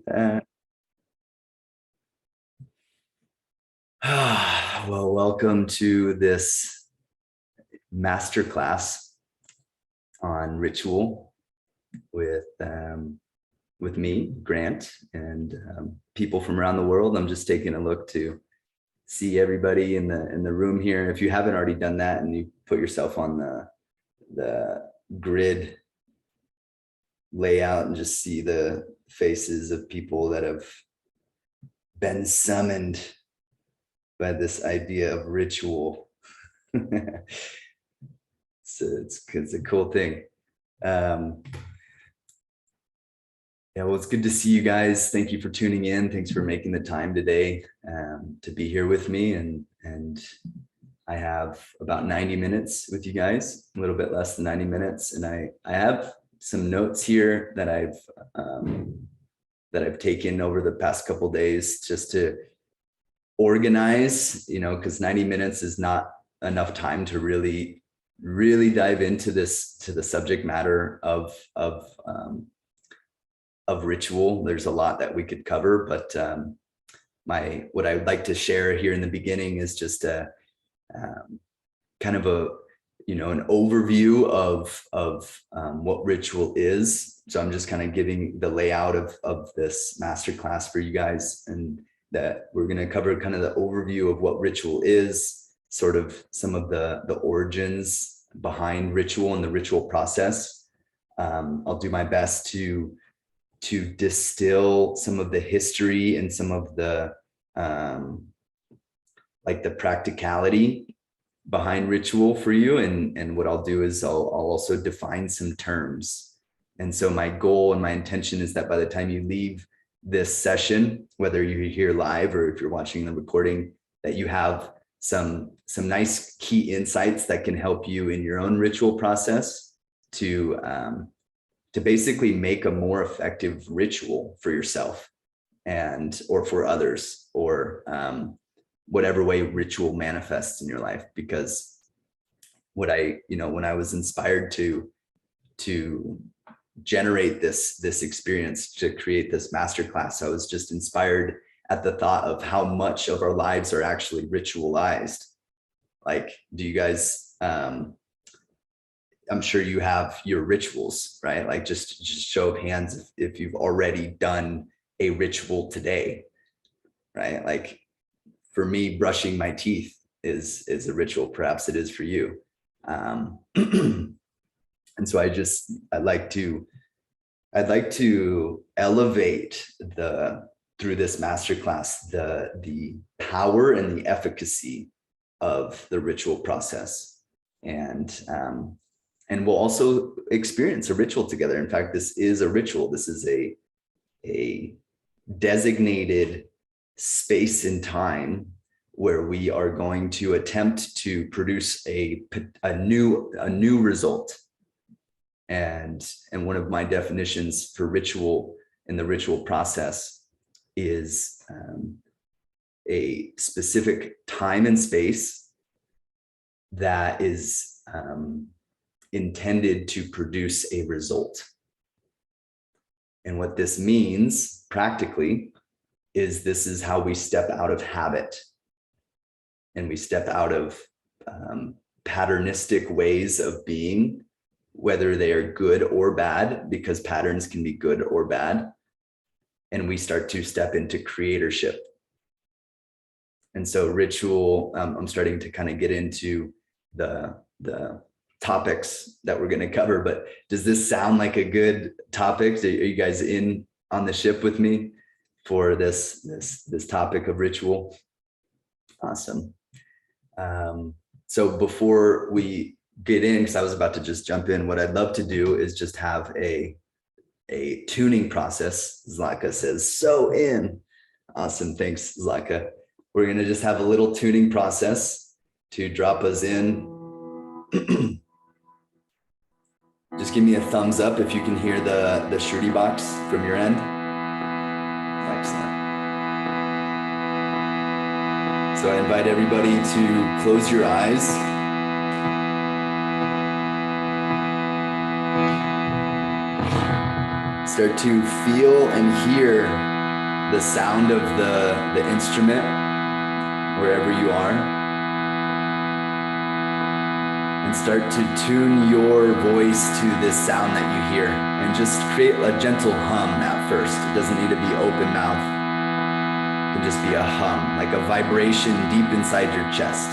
Uh, well, welcome to this masterclass on ritual with me, Grant, and people from around the world. I'm just taking a look to see everybody in the room here. If you haven't already done that and you put yourself on the grid layout and just see the faces of people that have been summoned by this idea of ritual. It's a cool thing. Yeah, well, it's good to see you guys. Thank you for tuning in. Thanks for making the time today to be here with me. And I have about 90 minutes with you guys, a little bit less than 90 minutes. And I have some notes here that I've taken over the past couple of days just to organize, because 90 minutes is not enough time to really dive into the subject matter of ritual. There's a lot that we could cover, but what I would like to share here in the beginning is just a kind of an overview of what ritual is. So I'm just kind of giving the layout of this masterclass for you guys, and that we're going to cover kind of the overview of what ritual is, sort of some of the origins behind ritual and the ritual process. I'll do my best to distill some of the history and some of the like the practicality behind ritual for you. And what I'll do is I'll also define some terms. And so my goal and my intention is that by the time you leave this session, whether you're here live or if you're watching the recording, that you have some nice key insights that can help you in your own ritual process to basically make a more effective ritual for yourself or for others, or whatever way ritual manifests in your life. Because when I was inspired to generate this experience, to create this masterclass, I was just inspired at the thought of how much of our lives are actually ritualized. Like, do you guys, I'm sure you have your rituals, right? Like just show of hands if you've already done a ritual today, right? Like for me, brushing my teeth is a ritual. Perhaps it is for you. And so I'd like to elevate through this masterclass, the power and the efficacy of the ritual process. And we'll also experience a ritual together. In fact, this is a ritual. This is a designated space and time where we are going to attempt to produce a new result. And one of my definitions for ritual in the ritual process is a specific time and space that is intended to produce a result. And what this means practically is this is how we step out of habit, and we step out of patternistic ways of being, whether they are good or bad, because patterns can be good or bad. And we start to step into creatorship. And so ritual, I'm starting to kind of get into the topics that we're going to cover, but does this sound like a good topic? Are you guys in on the ship with me for this topic of ritual? Awesome. So before we get in, because I was about to just jump in, what I'd love to do is just have a tuning process. Zlaka says, so in. Awesome. Thanks, Zlaka. We're going to just have a little tuning process to drop us in. Just give me a thumbs up if you can hear the shruti box from your end. Excellent. So I invite everybody to close your eyes. Start to feel and hear the sound of the instrument wherever you are, and start to tune your voice to this sound that you hear, and just create a gentle hum at first. It doesn't need to be open mouth. It can just be a hum, like a vibration deep inside your chest.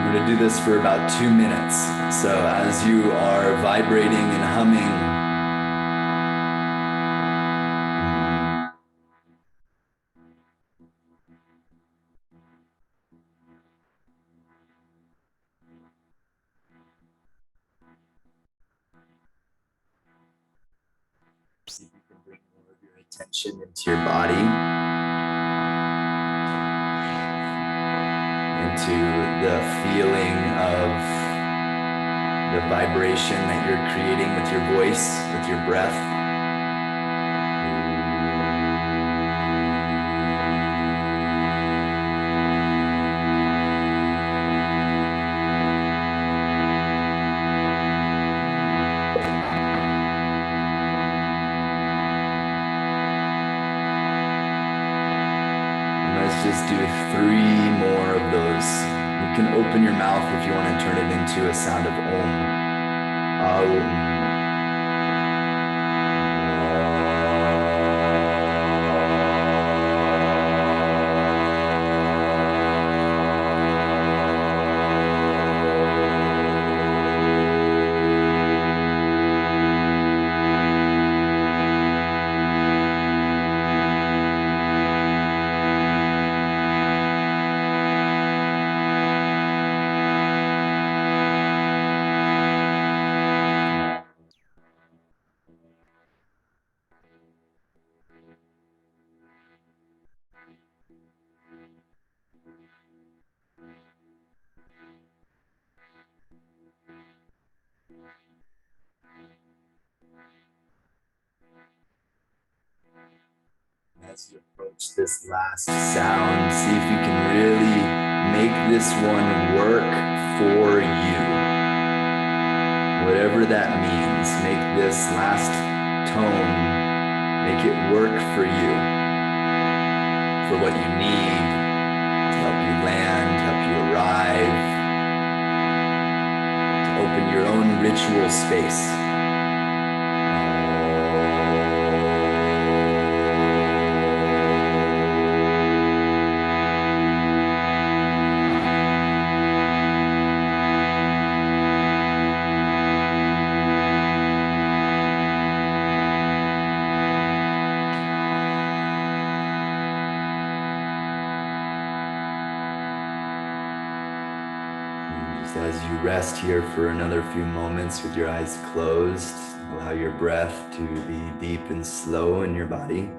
We're going to do this for about 2 minutes. So as you are vibrating and humming, see if you can bring more of your attention into your body, into the feeling of the vibration that you're creating with your voice, with your breath. Let's just do 3 more of those. You can open your mouth if you want to turn it into a sound of Om. Aum. As you approach this last sound, see if you can really make this one work for you. Whatever that means, make this last tone, make it work for you, for what you need to help you land, help you arrive, to open your own ritual space. As you rest here for another few moments with your eyes closed, allow your breath to be deep and slow in your body.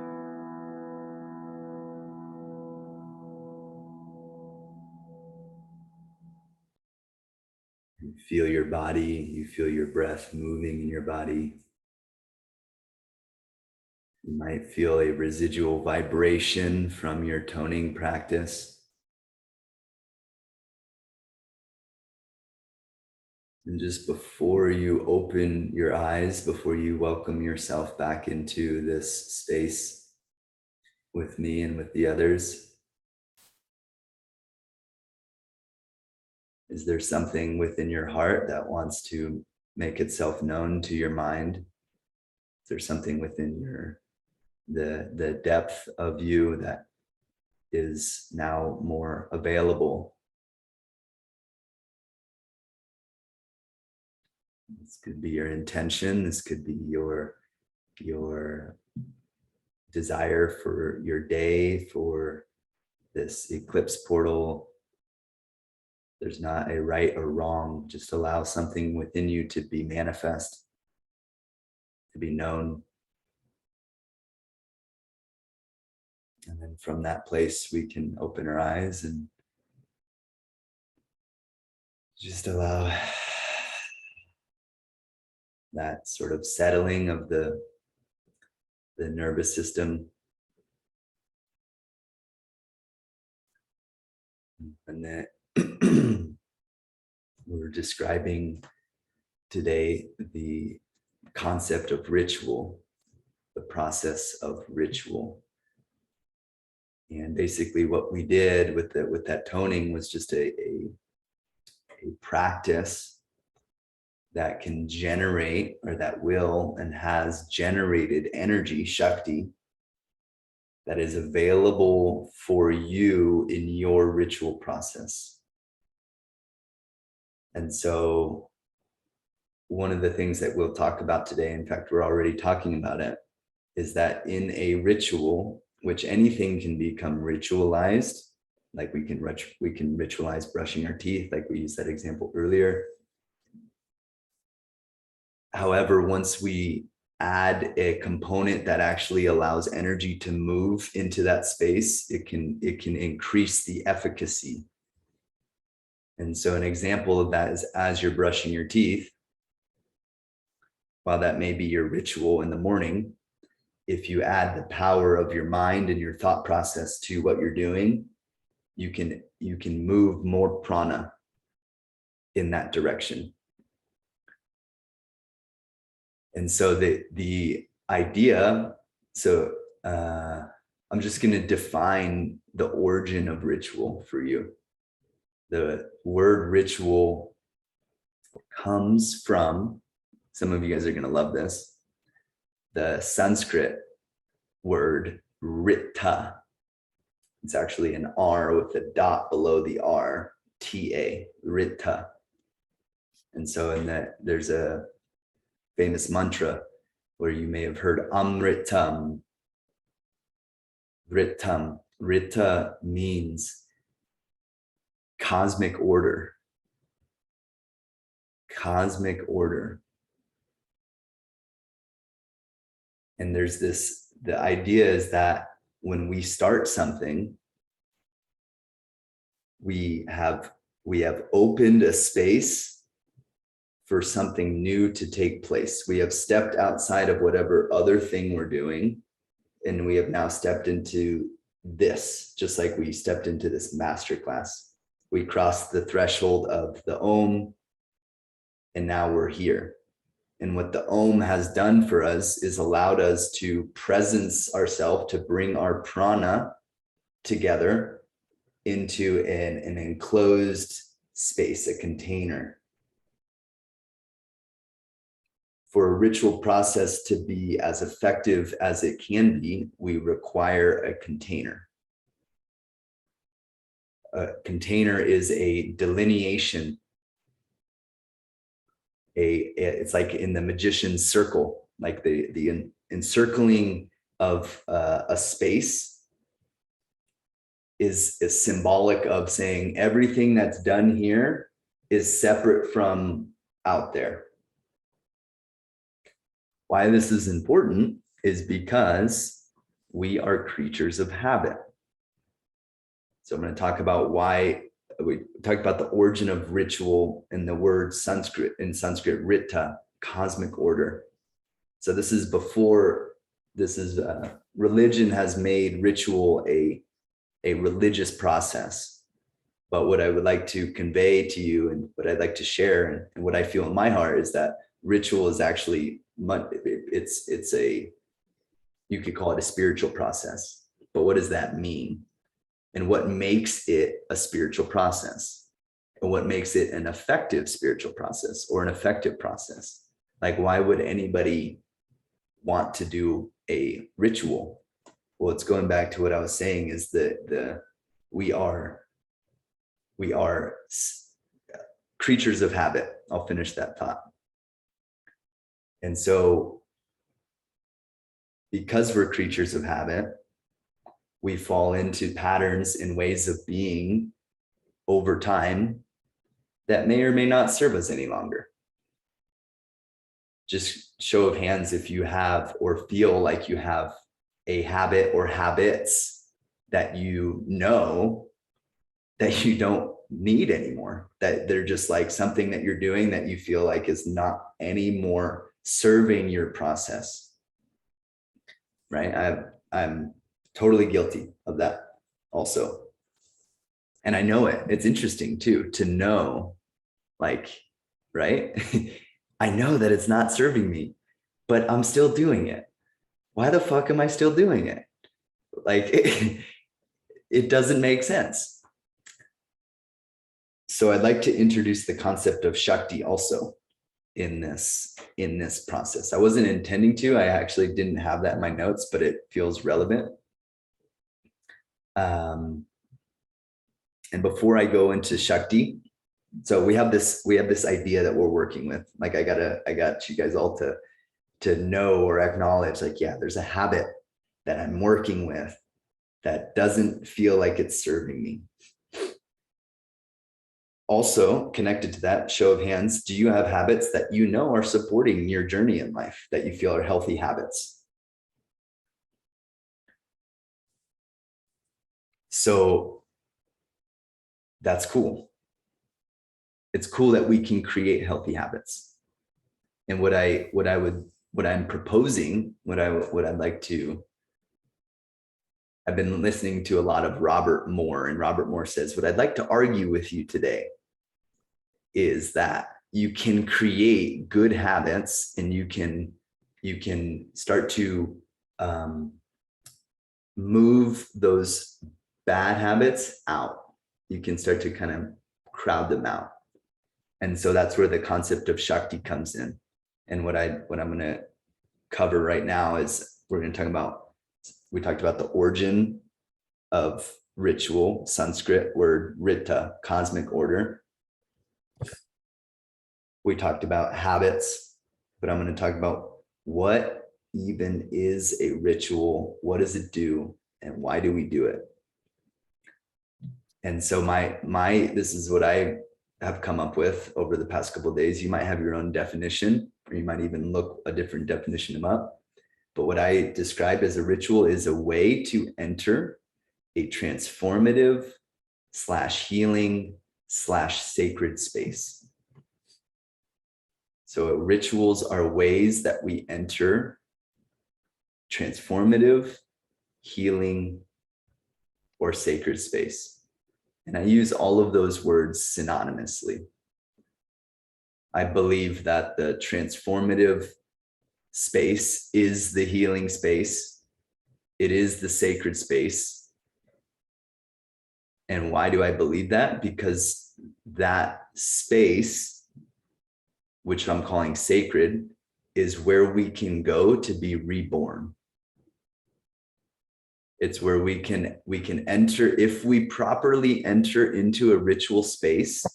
You feel your body, you feel your breath moving in your body. You might feel a residual vibration from your toning practice. And just before you open your eyes, before you welcome yourself back into this space with me and with the others, is there something within your heart that wants to make itself known to your mind? Is there something within the depth of you that is now more available? This could be your intention. This could be your desire for your day, for this eclipse portal. There's not a right or wrong. Just allow something within you to be manifest, to be known. And then from that place, we can open our eyes and Just allow that sort of settling of the nervous system. And then we're describing today the concept of ritual, the process of ritual. And basically what we did with that toning was just a practice that can generate, or that will and has generated energy, Shakti, that is available for you in your ritual process. And so one of the things that we'll talk about today, in fact, we're already talking about it, is that in a ritual, which anything can become ritualized, like we can ritualize brushing our teeth, like we used that example earlier. However, once we add a component that actually allows energy to move into that space, it can increase the efficacy. And so an example of that is, as you're brushing your teeth, while that may be your ritual in the morning, if you add the power of your mind and your thought process to what you're doing, you can move more prana in that direction. And so the idea, so I'm just going to define the origin of ritual for you. The word ritual comes from, some of you guys are going to love this, the Sanskrit word rita. It's actually an R with a dot below the R, T-A, rita. And so in that, there's a famous mantra where you may have heard Amritam. Ritam. Rita means cosmic order. Cosmic order. And there's the idea is that when we start something, we have opened a space for something new to take place. We have stepped outside of whatever other thing we're doing, and we have now stepped into this, just like we stepped into this masterclass. We crossed the threshold of the Om, and now we're here. And what the Om has done for us is allowed us to presence ourselves, to bring our prana together into an enclosed space, a container. For a ritual process to be as effective as it can be, we require a container. A container is a delineation. It's like in the magician's circle, like the encircling of a space is symbolic of saying everything that's done here is separate from out there. Why this is important is because we are creatures of habit. So I'm going to talk about why we talked about the origin of ritual in the word Sanskrit, in Sanskrit, rita, cosmic order. So this is before, religion has made ritual a religious process. But what I would like to convey to you, and what I'd like to share, and what I feel in my heart, is that ritual is actually, you could call it a spiritual process. But what does that mean? And what makes it a spiritual process? And what makes it an effective spiritual process or an effective process? Like, why would anybody want to do a ritual? Well, it's going back to what I was saying, is that we are creatures of habit. I'll finish that thought. And so, because we're creatures of habit, we fall into patterns and ways of being over time that may or may not serve us any longer. Just show of hands if you have or feel like you have a habit or habits that you know that you don't need anymore, that they're just like something that you're doing that you feel like is not anymore serving your process, right? I'm totally guilty of that also. And I know it. It's interesting too, to know, like, right? I know that it's not serving me, but I'm still doing it. Why the fuck am I still doing it? Like, it doesn't make sense. So I'd like to introduce the concept of Shakti also in this process. I wasn't intending to. I actually didn't have that in my notes, but it feels relevant. And before I go into Shakti, so we have this idea that we're working with. Like, I got you guys all to know or acknowledge, like, yeah, there's a habit that I'm working with that doesn't feel like it's serving me. Also, connected to that, show of hands, do you have habits that you know are supporting your journey in life, that you feel are healthy habits? So that's cool. It's cool that we can create healthy habits. And what I'm proposing, what I'd like to, I've been listening to a lot of Robert Moore, and Robert Moore says, what I'd like to argue with you today is that you can create good habits, and you can start to move those bad habits out. You can start to kind of crowd them out. And so that's where the concept of Shakti comes in. And what I'm going to cover right now is we talked about the origin of ritual, Sanskrit word Rita, cosmic order. We talked about habits, but I'm going to talk about what even is a ritual, what does it do, and why do we do it? And so this is what I have come up with over the past couple of days. You might have your own definition, or you might even look a different definition up. But what I describe as a ritual is a way to enter a transformative / healing / sacred space. So rituals are ways that we enter transformative, healing, or sacred space. And I use all of those words synonymously. I believe that the transformative space is the healing space. It is the sacred space. And why do I believe that? Because that space, which I'm calling sacred, is where we can go to be reborn. It's where we can enter. If we properly enter into a ritual space,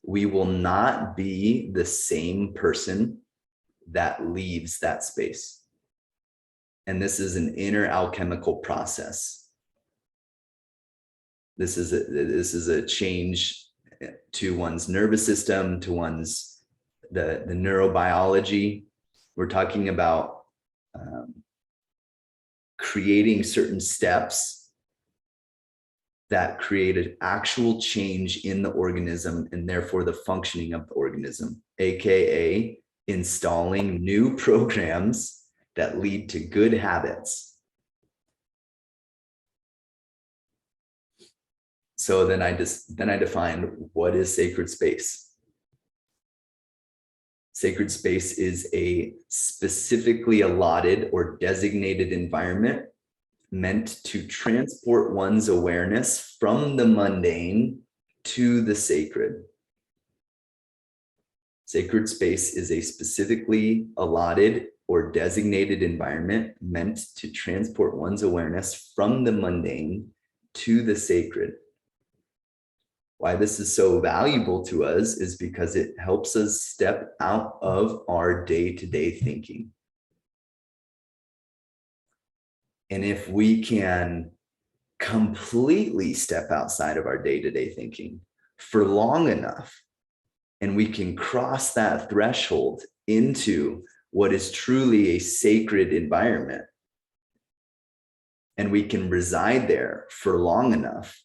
we will not be the same person that leaves that space. And this is an inner alchemical process. This is a change to one's nervous system, to one's the neurobiology. We're talking about creating certain steps that create an actual change in the organism, and therefore the functioning of the organism, aka installing new programs that lead to good habits. So then I define what is sacred space. Sacred space is a specifically allotted or designated environment meant to transport one's awareness from the mundane to the sacred. Sacred space is a specifically allotted or designated environment meant to transport one's awareness from the mundane to the sacred. Why this is so valuable to us is because it helps us step out of our day-to-day thinking. And if we can completely step outside of our day-to-day thinking for long enough, and we can cross that threshold into what is truly a sacred environment, and we can reside there for long enough,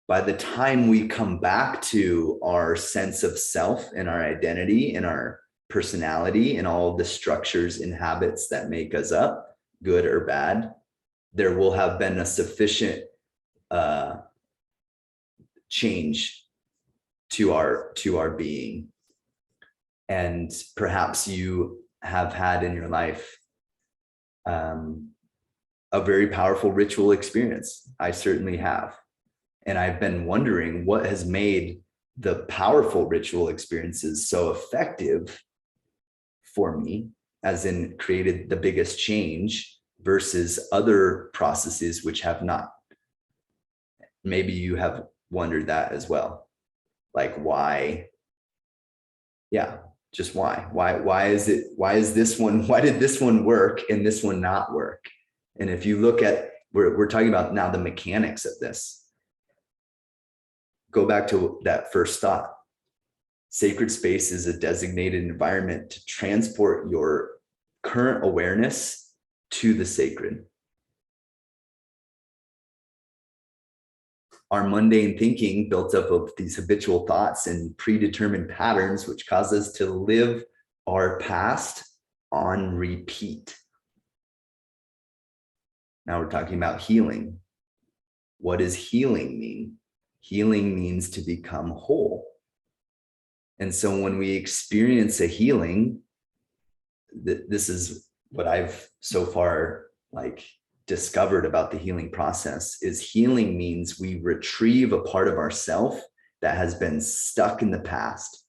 by the time we come back to our sense of self and our identity and our personality and all the structures and habits that make us up, good or bad, there will have been a sufficient change to our being. And perhaps you have had in your life a very powerful ritual experience. I certainly have. And I've been wondering what has made the powerful ritual experiences so effective for me, as in created the biggest change versus other processes which have not. Maybe you have wondered that as well. Like why? Yeah, just why? Why is this one, why did this one work and this one not work? And if you look at, we're talking about now the mechanics of this. Go back to that first thought. Sacred space is a designated environment to transport your current awareness to the sacred. Our mundane thinking, built up of these habitual thoughts and predetermined patterns, which cause us to live our past on repeat. Now we're talking about healing. What does healing mean? Healing means to become whole. And so when we experience a healing, this is what I've so far discovered about the healing process, is healing means we retrieve a part of ourself that has been stuck in the past,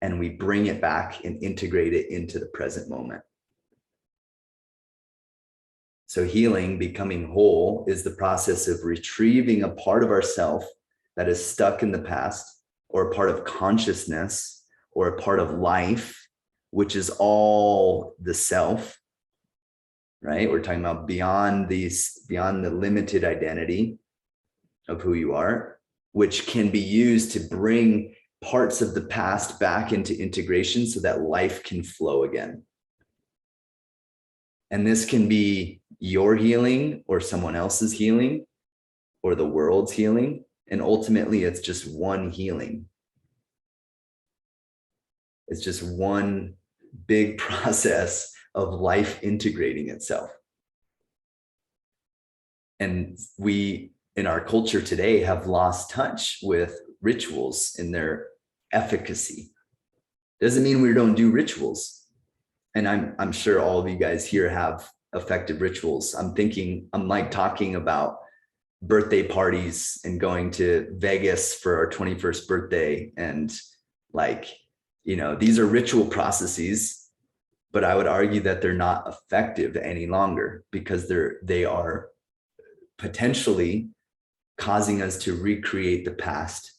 and we bring it back and integrate it into the present moment. So healing, becoming whole, is the process of retrieving a part of ourself that is stuck in the past, or a part of consciousness, or a part of life, which is all the self, right? We're talking about beyond the limited identity of who you are, which can be used to bring parts of the past back into integration so that life can flow again. And this can be your healing or someone else's healing or the world's healing. And ultimately, it's just one healing. It's just one big process of life integrating itself. And we, in our culture today, have lost touch with rituals and their efficacy. Doesn't mean we don't do rituals. And I'm sure all of you guys here have effective rituals. I'm talking about birthday parties and going to Vegas for our 21st birthday. And these are ritual processes, but I would argue that they're not effective any longer because they are potentially causing us to recreate the past.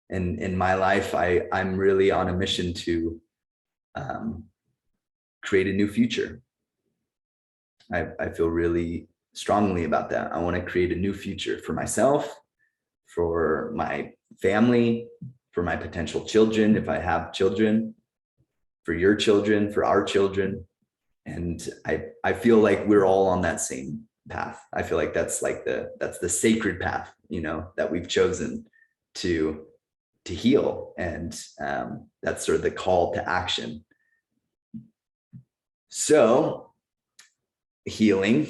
And in my life, I'm really on a mission to create a new future. I feel really strongly about that. I want to create a new future for myself, for my family, for my potential children, if I have children, for your children, for our children. And I feel like we're all on that same path. I feel like that's the sacred path, that we've chosen to heal. And that's sort of the call to action. So healing,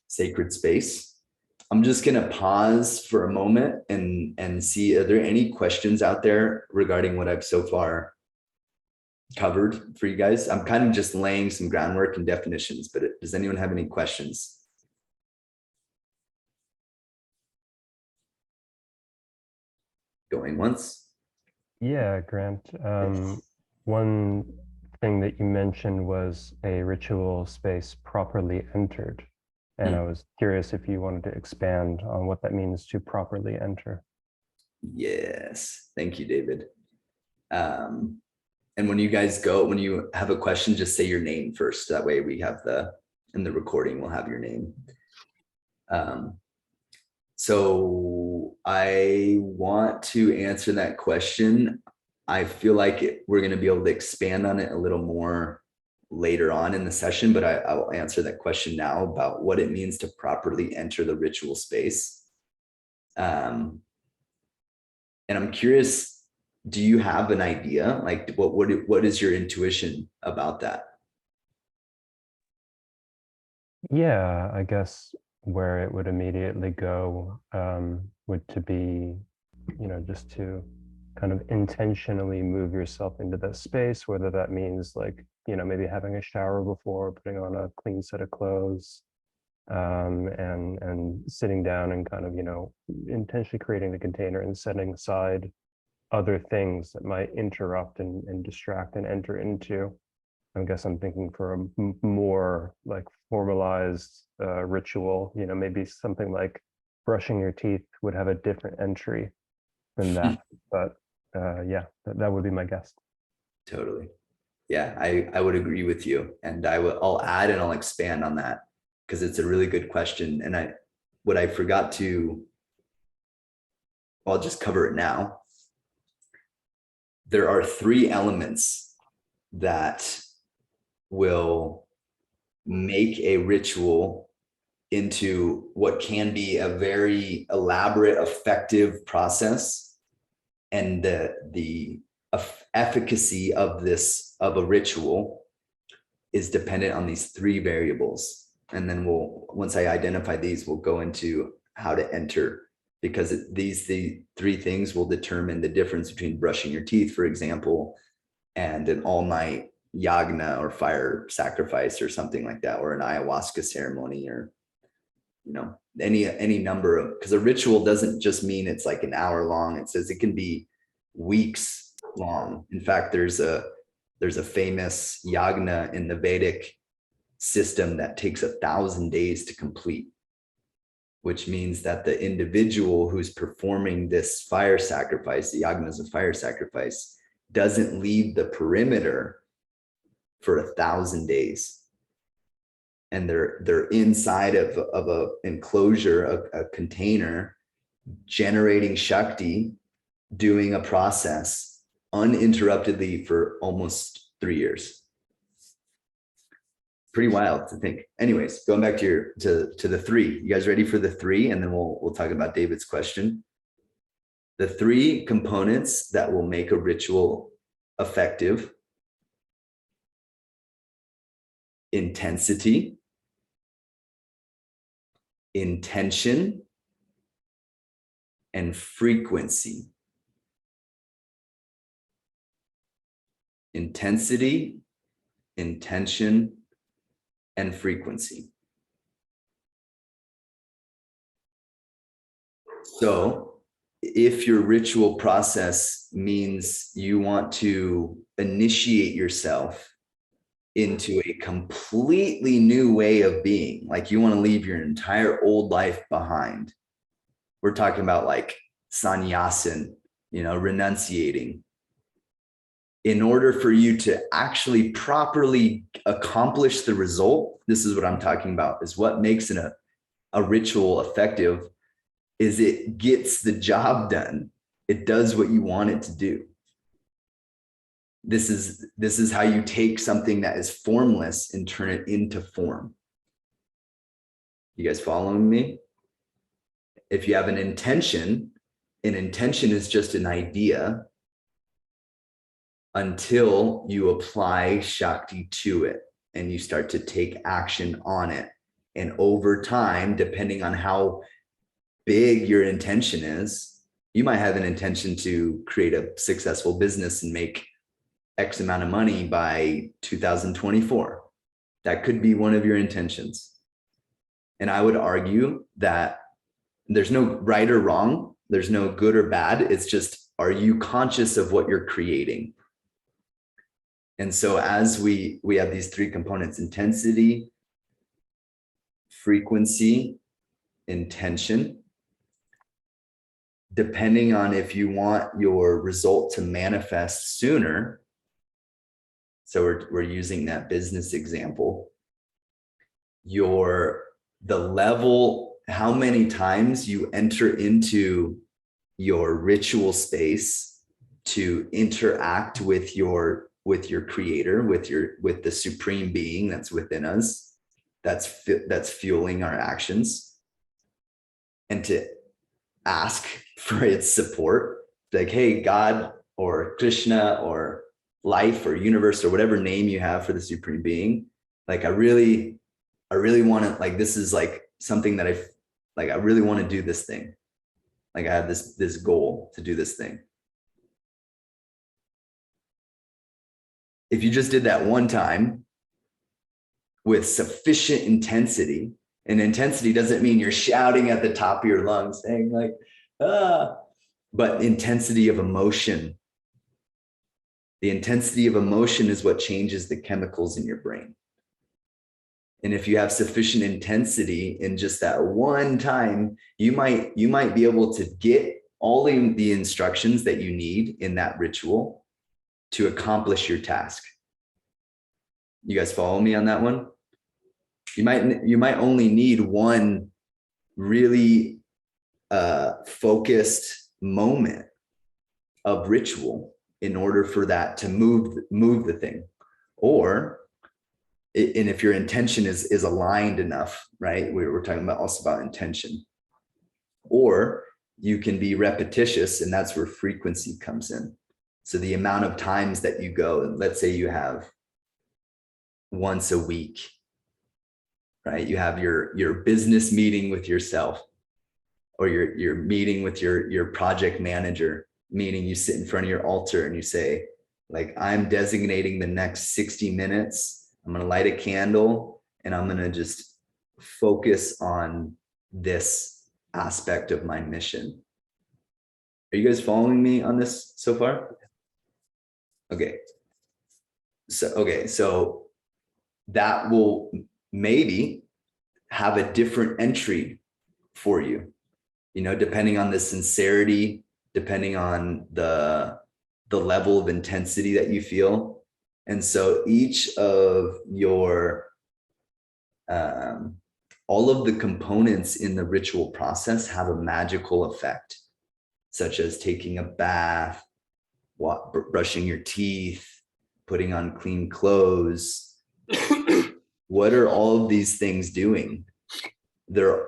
sacred space. I'm just going to pause for a moment and see, are there any questions out there regarding what I've so far covered for you guys? I'm kind of just laying some groundwork and definitions, but does anyone have any questions? Going once? Yeah, Grant. One thing that you mentioned was a ritual space properly entered. And I was curious if you wanted to expand on what that means to properly enter. Yes. Thank you, David. And when you have a question, just say your name first. That way we have in the recording, we'll have your name. So I want to answer that question. I feel like we're going to be able to expand on it a little more later on in the session, but I will answer that question now about what it means to properly enter the ritual space. And I'm curious, do you have an idea? Like what is your intuition about that? Yeah, I guess where it would immediately go would to be, just to kind of intentionally move yourself into that space, whether that means like, maybe having a shower before, putting on a clean set of clothes, and sitting down and kind of, intentionally creating the container and setting aside other things that might interrupt and distract and enter into. I guess I'm thinking for a more like formalized ritual, maybe something like brushing your teeth would have a different entry than that. But yeah, that would be my guess. Totally. Yeah, I would agree with you. And I'll add and I'll expand on that because it's a really good question. And what I forgot to, I'll just cover it now. There are three elements that will make a ritual into what can be a very elaborate, effective process. And the efficacy of a ritual is dependent on these three variables. And then once I identify these, we'll go into how to enter, because the three things will determine the difference between brushing your teeth, for example, and an all-night yagna or fire sacrifice or something like that, or an ayahuasca ceremony, or any number of, because a ritual doesn't just mean it's like an hour long. It says it can be weeks long. In fact, there's a famous yagna in the Vedic system that takes 1,000 days to complete, which means that the individual who's performing this fire sacrifice, the yagna is a fire sacrifice, doesn't leave the perimeter for 1,000 days. And they're inside of a enclosure, a container, generating Shakti, doing a process uninterruptedly for almost 3 years. Pretty wild to think. Anyways, going back to the three. You guys ready for the three? And then we'll talk about David's question. The three components that will make a ritual effective: intensity, intention, and frequency. Intensity, intention, and frequency. So if your ritual process means you want to initiate yourself into a completely new way of being, like you want to leave your entire old life behind, we're talking about like sannyasin, renunciating. In order for you to actually properly accomplish the result, this is what I'm talking about, is what makes a ritual effective is it gets the job done. It does what you want it to do. This is how you take something that is formless and turn it into form. You guys following me? If you have an intention is just an idea until you apply Shakti to it and you start to take action on it. And over time, depending on how big your intention is, you might have an intention to create a successful business and make X amount of money by 2024. That could be one of your intentions. And I would argue that there's no right or wrong. There's no good or bad. It's just, are you conscious of what you're creating? And so as we have these three components: intensity, frequency, intention. Depending on if you want your result to manifest sooner, so we're using that business example, the level, how many times you enter into your ritual space to interact with your creator, with the supreme being that's within us, that's fueling our actions, and to ask for its support. Like, hey, God or Krishna or life or universe or whatever name you have for the supreme being. Like, I really want to, like, this is like something that I really want to do this thing. Like, I have this goal to do this thing. If you just did that one time with sufficient intensity, and intensity doesn't mean you're shouting at the top of your lungs saying like, but intensity of emotion. The intensity of emotion is what changes the chemicals in your brain. And if you have sufficient intensity in just that one time, you might be able to get all the instructions that you need in that ritual to accomplish your task. You guys follow me on that one? You might only need one really focused moment of ritual in order for that to move the thing. Or, and if your intention is aligned enough, right? We're talking about also about intention. Or you can be repetitious, and that's where frequency comes in. So the amount of times that you go, let's say you have once a week, right? You have your business meeting with yourself, or your meeting with your project manager, meaning you sit in front of your altar and you say, like, I'm designating the next 60 minutes. I'm going to light a candle and I'm going to just focus on this aspect of my mission. Are you guys following me on this so far? Okay. So that will maybe have a different entry for you, depending on the sincerity, depending on the level of intensity that you feel. And so each of your, all of the components in the ritual process have a magical effect, such as taking a bath, brushing your teeth, putting on clean clothes. What are all of these things doing?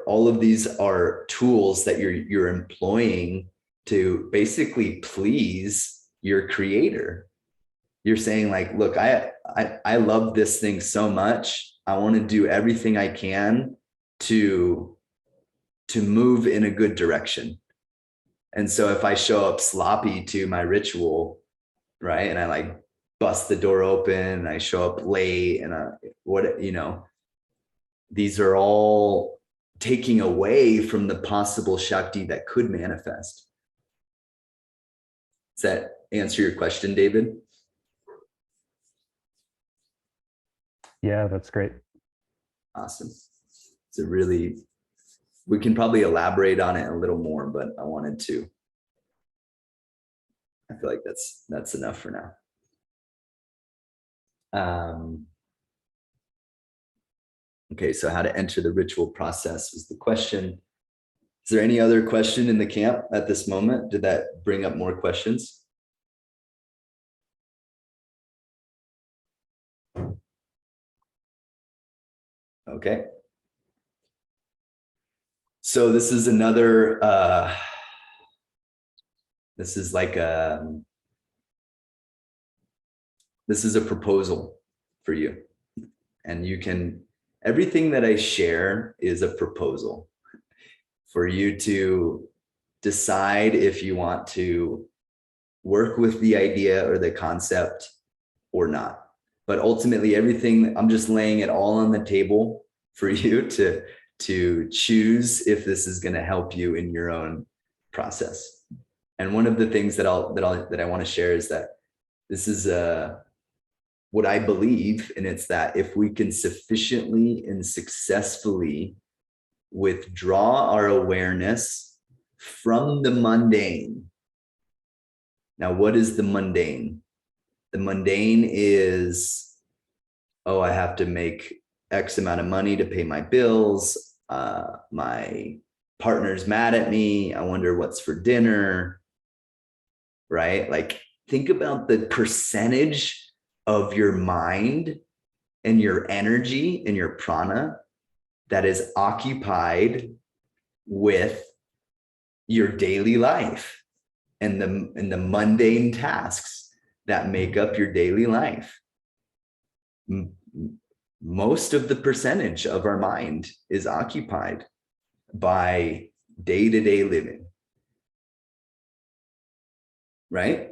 All of these are tools that you're employing to basically please your creator. You're saying like, look, I love this thing so much. I want to do everything I can to move in a good direction. And so if I show up sloppy to my ritual, right, and I like bust the door open and I show up late and these are all taking away from the possible Shakti that could manifest. Does that answer your question, David? Yeah, that's great. Awesome. It's we can probably elaborate on it a little more, but I feel like that's enough for now. Okay, so how to enter the ritual process was the question. Is there any other question in the camp at this moment? Did that bring up more questions? Okay. So this is another, this is a proposal for you. And everything that I share is a proposal for you to decide if you want to work with the idea or the concept or not. But ultimately, everything, I'm just laying it all on the table for you to choose if this is going to help you in your own process. And one of the things that I want to share is that this is what I believe, and it's that if we can sufficiently and successfully withdraw our awareness from the mundane. Now, what is the mundane? The mundane is, oh, I have to make X amount of money to pay my bills. My partner's mad at me. I wonder what's for dinner, right? Like, think about the percentage of your mind and your energy and your prana that is occupied with your daily life and the mundane tasks that make up your daily life. Most of the percentage of our mind is occupied by day-to-day living, right?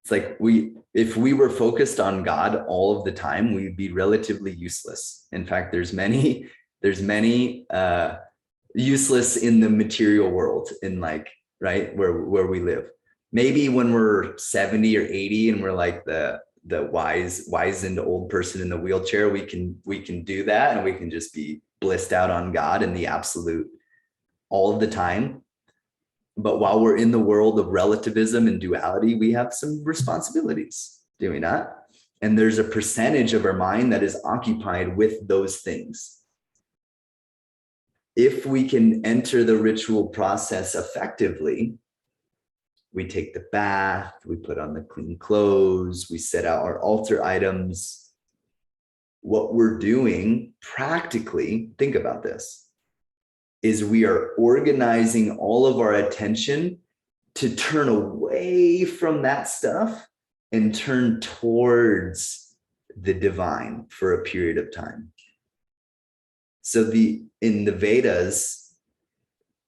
It's like if we were focused on God all of the time, we'd be relatively useless. In fact, there's many useless in the material world, in like, right, where we live. Maybe when we're 70 or 80 and we're like the wizened old person in the wheelchair, we can do that, and we can just be blissed out on God in the absolute all of the time. But while we're in the world of relativism and duality, we have some responsibilities, do we not? And there's a percentage of our mind that is occupied with those things. If we can enter the ritual process effectively, we take the bath, we put on the clean clothes, we set out our altar items. What we're doing practically, think about this, is we are organizing all of our attention to turn away from that stuff and turn towards the divine for a period of time. So in the Vedas,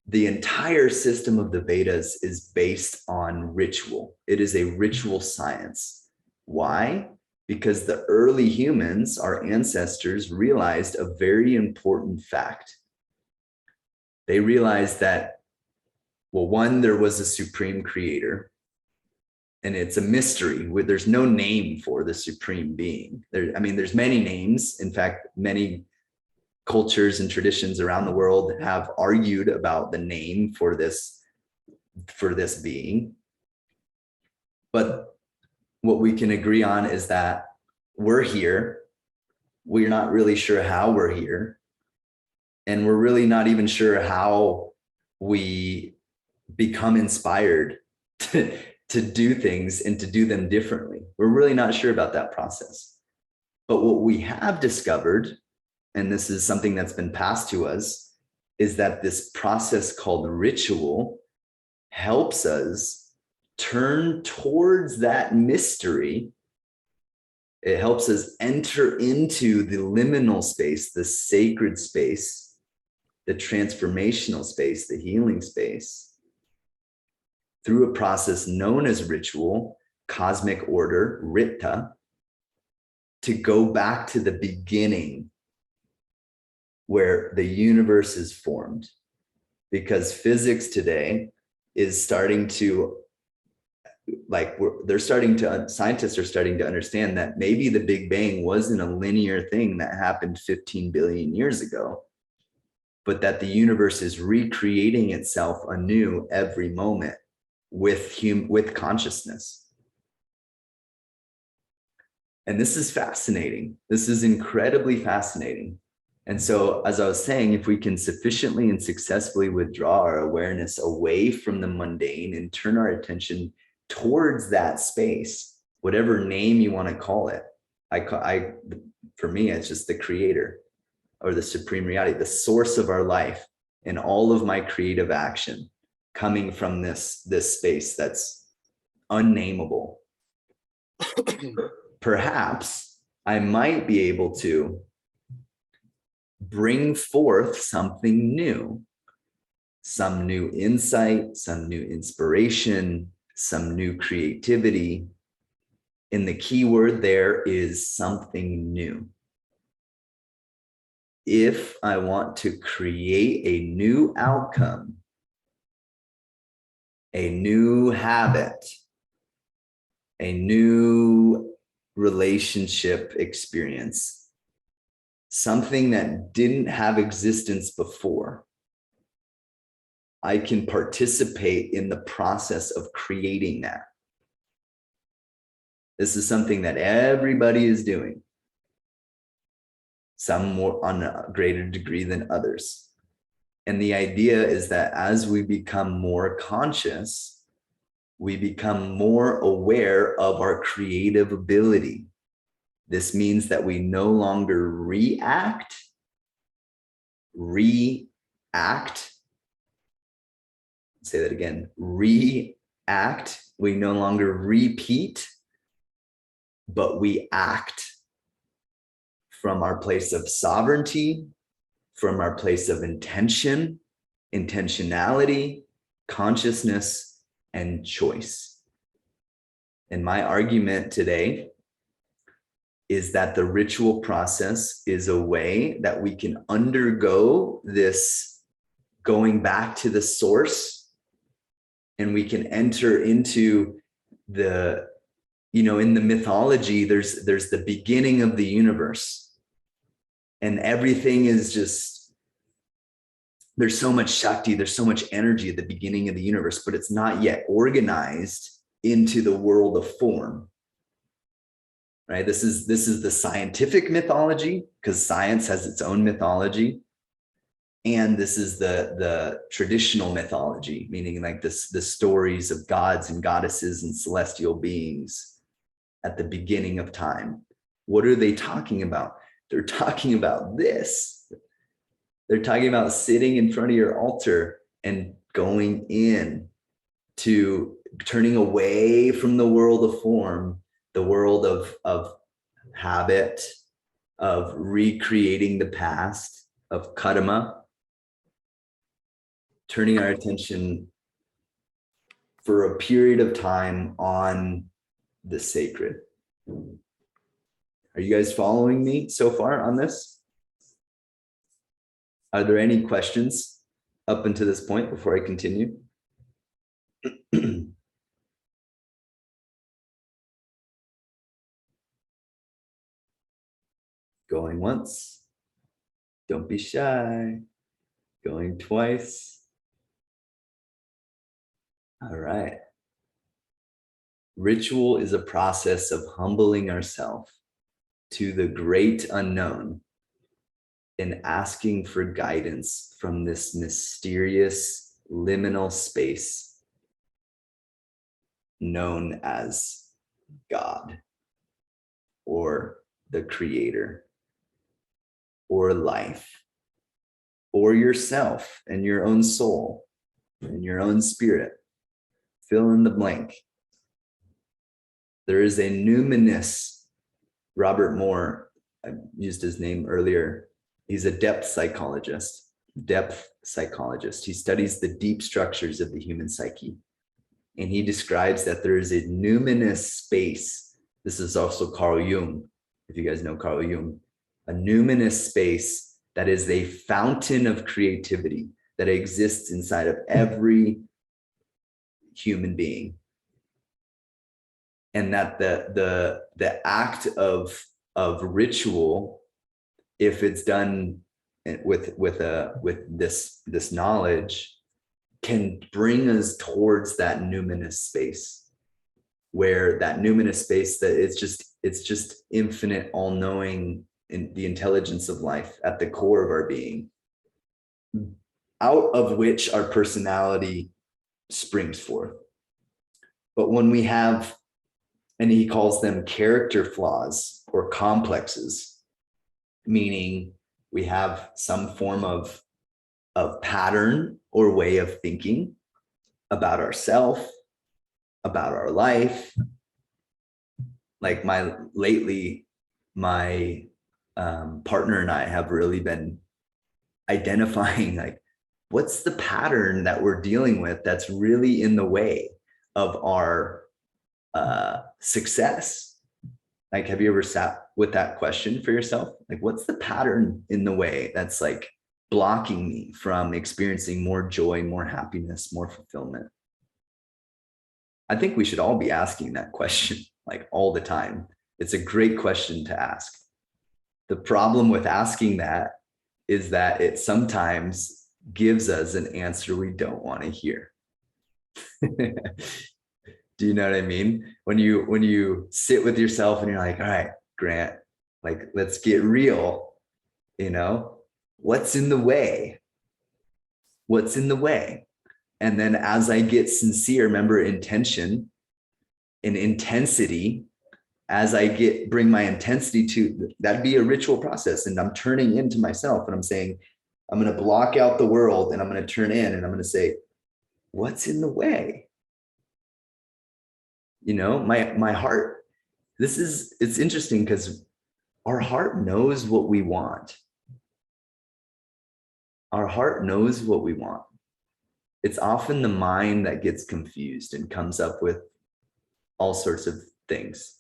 the entire system of the Vedas is based on ritual. It is a ritual science. Why? Because the early humans, our ancestors, realized a very important fact. They realized that, well, one, there was a supreme creator, and it's a mystery. There's no name for the supreme being. There's many names. In fact, many cultures and traditions around the world have argued about the name for this being. But what we can agree on is that we're here. We're not really sure how we're here. And we're really not even sure how we become inspired to do things and to do them differently. We're really not sure about that process. But what we have discovered, and this is something that's been passed to us, is that this process called ritual helps us turn towards that mystery. It helps us enter into the liminal space, the sacred space, the transformational space, the healing space, through a process known as ritual, cosmic order, Rita, to go back to the beginning where the universe is formed. Because physics today is starting to, scientists are starting to understand that maybe the Big Bang wasn't a linear thing that happened 15 billion years ago, but that the universe is recreating itself anew every moment with consciousness. And this is fascinating. This is incredibly fascinating. And so, as I was saying, if we can sufficiently and successfully withdraw our awareness away from the mundane and turn our attention towards that space, whatever name you want to call it, for me, it's just the creator or the supreme reality, the source of our life and all of my creative action coming from this space that's unnameable. Perhaps I might be able to bring forth something new, some new insight, some new inspiration, some new creativity. And the key word there is something new. If I want to create a new outcome, a new habit, a new relationship experience, something that didn't have existence before, I can participate in the process of creating that. This is something that everybody is doing, some more on a greater degree than others. And the idea is that as we become more conscious, we become more aware of our creative ability. This means that we no longer react, Say that again. React. We no longer repeat, but we act from our place of sovereignty, from our place of intention, intentionality, consciousness, and choice. And my argument today is that the ritual process is a way that we can undergo this going back to the source, and we can enter into the, in the mythology, there's the beginning of the universe, and everything is just, there's so much Shakti, there's so much energy at the beginning of the universe, but it's not yet organized into the world of form. Right? This is the scientific mythology, because science has its own mythology. And this is the traditional mythology, meaning like the stories of gods and goddesses and celestial beings at the beginning of time. What are they talking about? They're talking about this. They're talking about sitting in front of your altar and going in to turning away from the world of form, the world of habit, of recreating the past, of karma, turning our attention for a period of time on the sacred. Are you guys following me so far on this? Are there any questions up until this point before I continue? Going once. Don't be shy. Going twice. All right. Ritual is a process of humbling ourselves to the great unknown and asking for guidance from this mysterious liminal space known as God, or the Creator, or life, or yourself and your own soul and your own spirit. Fill in the blank. There is a numinous, Robert Moore, I used his name earlier. He's a depth psychologist. He studies the deep structures of the human psyche. And he describes that there is a numinous space. This is also Carl Jung, if you guys know Carl Jung. A numinous space that is a fountain of creativity that exists inside of every human being. And that the act of ritual, if it's done with this knowledge, can bring us towards that numinous space, where that numinous space, that it's just infinite, all-knowing, in the intelligence of life at the core of our being, out of which our personality springs forth. But when we have, and he calls them character flaws or complexes, meaning we have some form of pattern or way of thinking about ourselves, about our life. Like my partner and I have really been identifying, like, what's the pattern that we're dealing with that's really in the way of our success? Like, have you ever sat with that question for yourself? Like, what's the pattern in the way that's like blocking me from experiencing more joy, more happiness, more fulfillment? I think we should all be asking that question like all the time. It's a great question to ask. The problem with asking that is that it sometimes gives us an answer we don't want to hear. Do you know what I mean? When you sit with yourself and you're like, all right, Grant, like, let's get real, what's in the way? What's in the way? And then as I get sincere, remember intention and intensity, as I bring my intensity to, that'd be a ritual process. And I'm turning into myself and I'm saying, I'm going to block out the world and I'm going to turn in and I'm going to say, what's in the way? You know, my heart, it's interesting because our heart knows what we want. Our heart knows what we want. It's often the mind that gets confused and comes up with all sorts of things.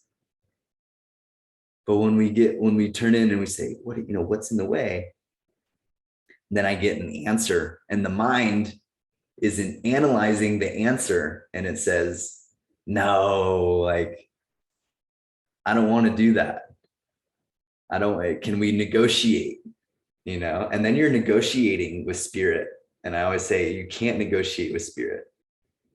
But when we turn in and we say, what's in the way? Then I get an answer, and the mind isn't analyzing the answer, and it says, no, like, I don't want to do that. Can we negotiate? And then you're negotiating with spirit. And I always say, you can't negotiate with spirit.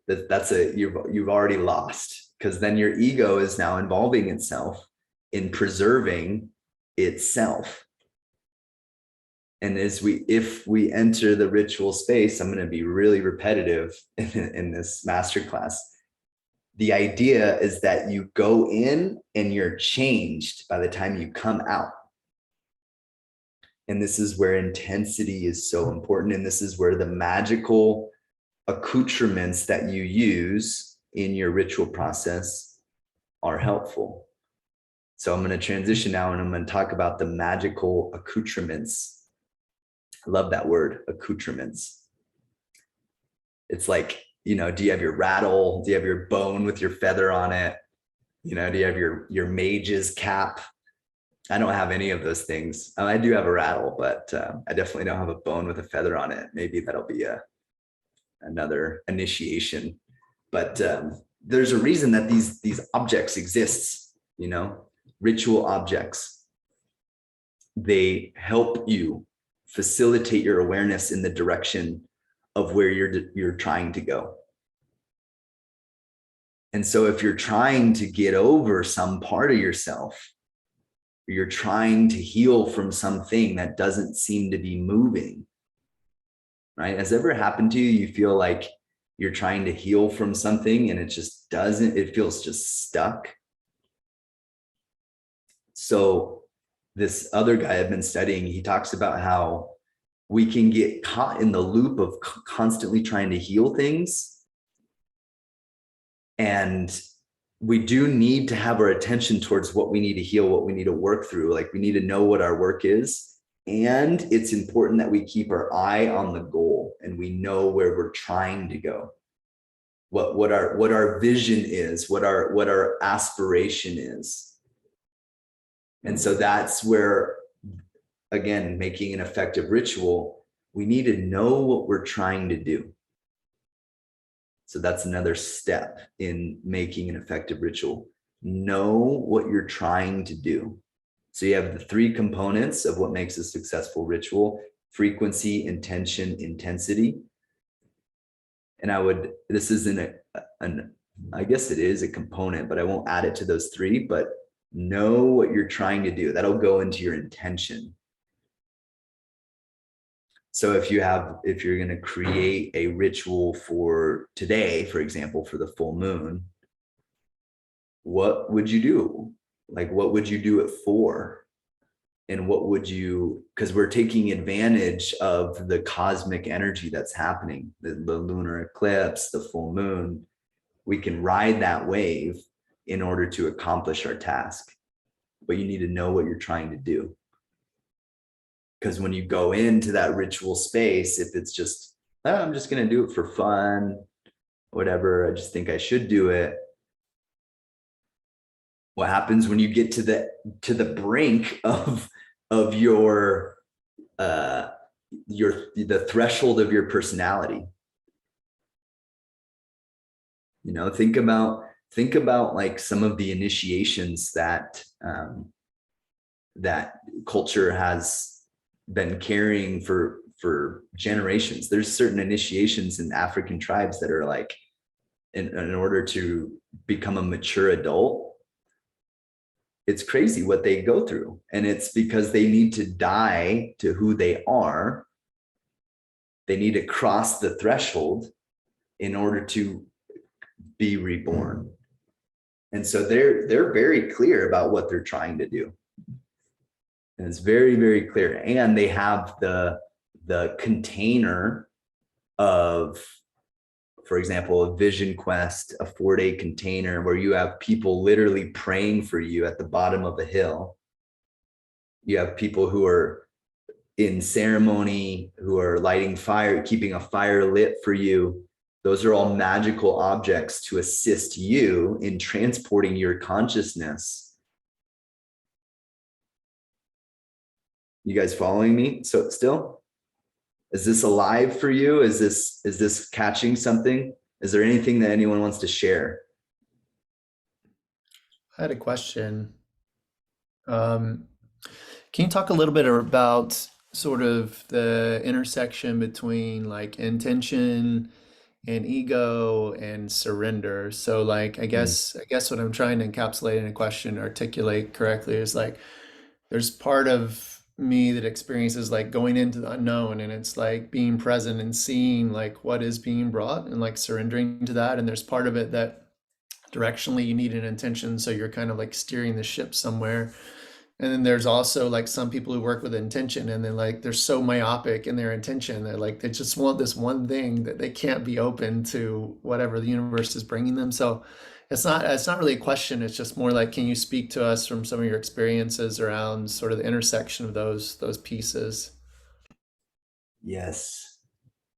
You've already lost, because then your ego is now involving itself in preserving itself. And if we enter the ritual space, I'm going to be really repetitive in this masterclass. The idea is that you go in and you're changed by the time you come out. And this is where intensity is so important. And this is where the magical accoutrements that you use in your ritual process are helpful. So I'm going to transition now, and I'm going to talk about the magical accoutrements. I love that word, accoutrements. It's like, do you have your rattle? Do you have your bone with your feather on it? Do you have your mage's cap? I don't have any of those things. I do have a rattle, but I definitely don't have a bone with a feather on it. Maybe that'll be another initiation. But there's a reason that these objects exist, ritual objects. They help you facilitate your awareness in the direction of where you're trying to go. And so if you're trying to get over some part of yourself, you're trying to heal from something that doesn't seem to be moving, right? Has it ever happened to you? You feel like you're trying to heal from something and it just doesn't, it feels just stuck. So this other guy I've been studying, he talks about how we can get caught in the loop of constantly trying to heal things. And we do need to have our attention towards what we need to heal, what we need to work through. Like, we need to know what our work is. And it's important that we keep our eye on the goal and we know where we're trying to go. What our vision is, what our aspiration is. And so that's where, again, making an effective ritual, we need to know what we're trying to do. So that's another step in making an effective ritual. Know what you're trying to do. So you have the three components of what makes a successful ritual: frequency, intention, intensity. And this isn't I guess it is a component, but I won't add it to those three, but know what you're trying to do. That'll go into your intention. So if you're going to create a ritual for today, for example, for the full moon, what would you do? Like, what would you do it for? And because we're taking advantage of the cosmic energy that's happening, the lunar eclipse, the full moon. We can ride that wave in order to accomplish our task. But you need to know what you're trying to do. Because when you go into that ritual space, if it's just, I'm just going to do it for fun, whatever, I just think I should do it. What happens when you get to the brink of your the threshold of your personality? Think about like some of the initiations that that culture has been carrying for generations. There's certain initiations in African tribes that are like, in order to become a mature adult, it's crazy what they go through. And it's because they need to die to who they are. They need to cross the threshold in order to be reborn. And so they're very clear about what they're trying to do. And it's very, very clear. And they have the container of for example, a vision quest, a 4-day container where you have people literally praying for you at the bottom of a hill. You have people who are in ceremony, who are lighting fire, keeping a fire lit for you. Those are all magical objects to assist you in transporting your consciousness. You guys following me? So still, is this alive for you? Is this catching something? Is there anything that anyone wants to share? I had a question. Can you talk a little bit about sort of the intersection between like intention and ego and surrender? So like I guess what I'm trying to encapsulate in a question, articulate correctly is like there's part of me that experiences like going into the unknown and it's like being present and seeing like what is being brought and like surrendering to that. And there's part of it that directionally you need an intention, so you're kind of like steering the ship somewhere. And then there's also like some people who work with intention and then like they're so myopic in their intention, they're like they just want this one thing that they can't be open to whatever the universe is bringing them. So it's not really a question, it's just more like, can you speak to us from some of your experiences around sort of the intersection of those pieces? Yes.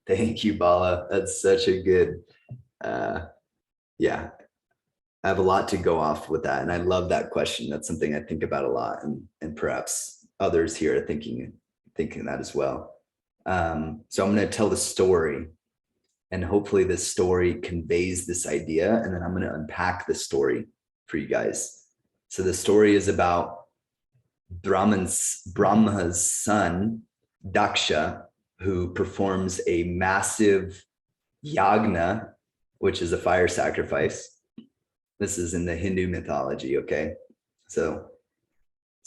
Thank you, Bala. That's such a good, yeah. I have a lot to go off with that. And I love that question. That's something I think about a lot. And perhaps others here are thinking that as well. So I'm going to tell the story. And hopefully this story conveys this idea. And then I'm going to unpack the story for you guys. So the story is about Brahma's son, Daksha, who performs a massive yagna, which is a fire sacrifice. This is in the Hindu mythology, okay? So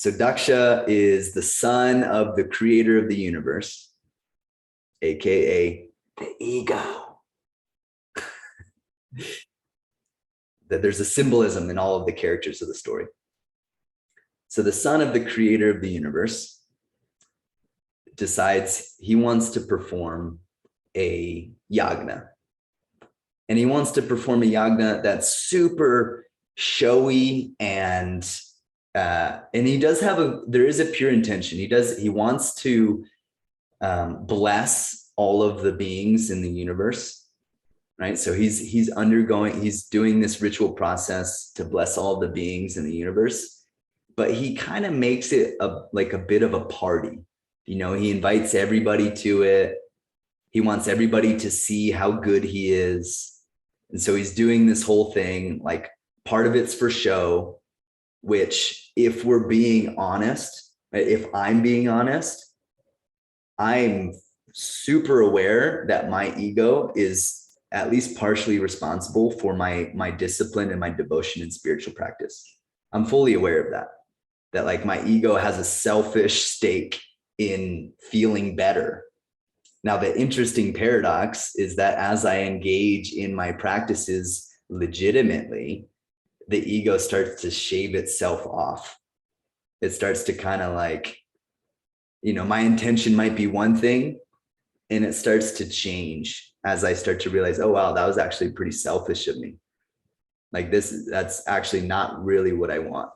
Daksha is the son of the creator of the universe, AKA the ego. That there's a symbolism in all of the characters of the story. So the son of the creator of the universe decides he wants to perform a yagna. And he wants to perform a yagna that's super showy and he does have there is a pure intention. He wants to bless all of the beings in the universe, right? So he's doing this ritual process to bless all the beings in the universe, but he kind of makes it like a bit of a party. You know, he invites everybody to it. He wants everybody to see how good he is. And so he's doing this whole thing, like part of it's for show, which if we're being honest, if I'm being honest, I'm super aware that my ego is at least partially responsible for my discipline and my devotion and spiritual practice. I'm fully aware of that like my ego has a selfish stake in feeling better. Now, the interesting paradox is that as I engage in my practices legitimately, the ego starts to shave itself off. It starts to kind of like, you know, my intention might be one thing, and it starts to change as I start to realize, oh, wow, that was actually pretty selfish of me. Like that's actually not really what I want.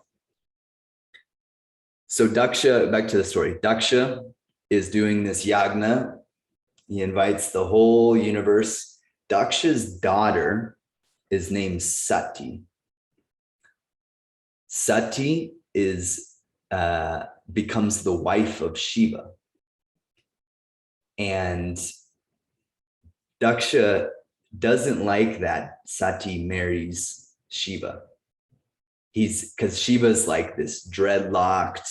So Daksha, back to the story, Daksha is doing this yagna. He invites the whole universe. Daksha's daughter is named Sati. Sati becomes the wife of Shiva. And Daksha doesn't like that Sati marries Shiva. Because Shiva's like this dreadlocked,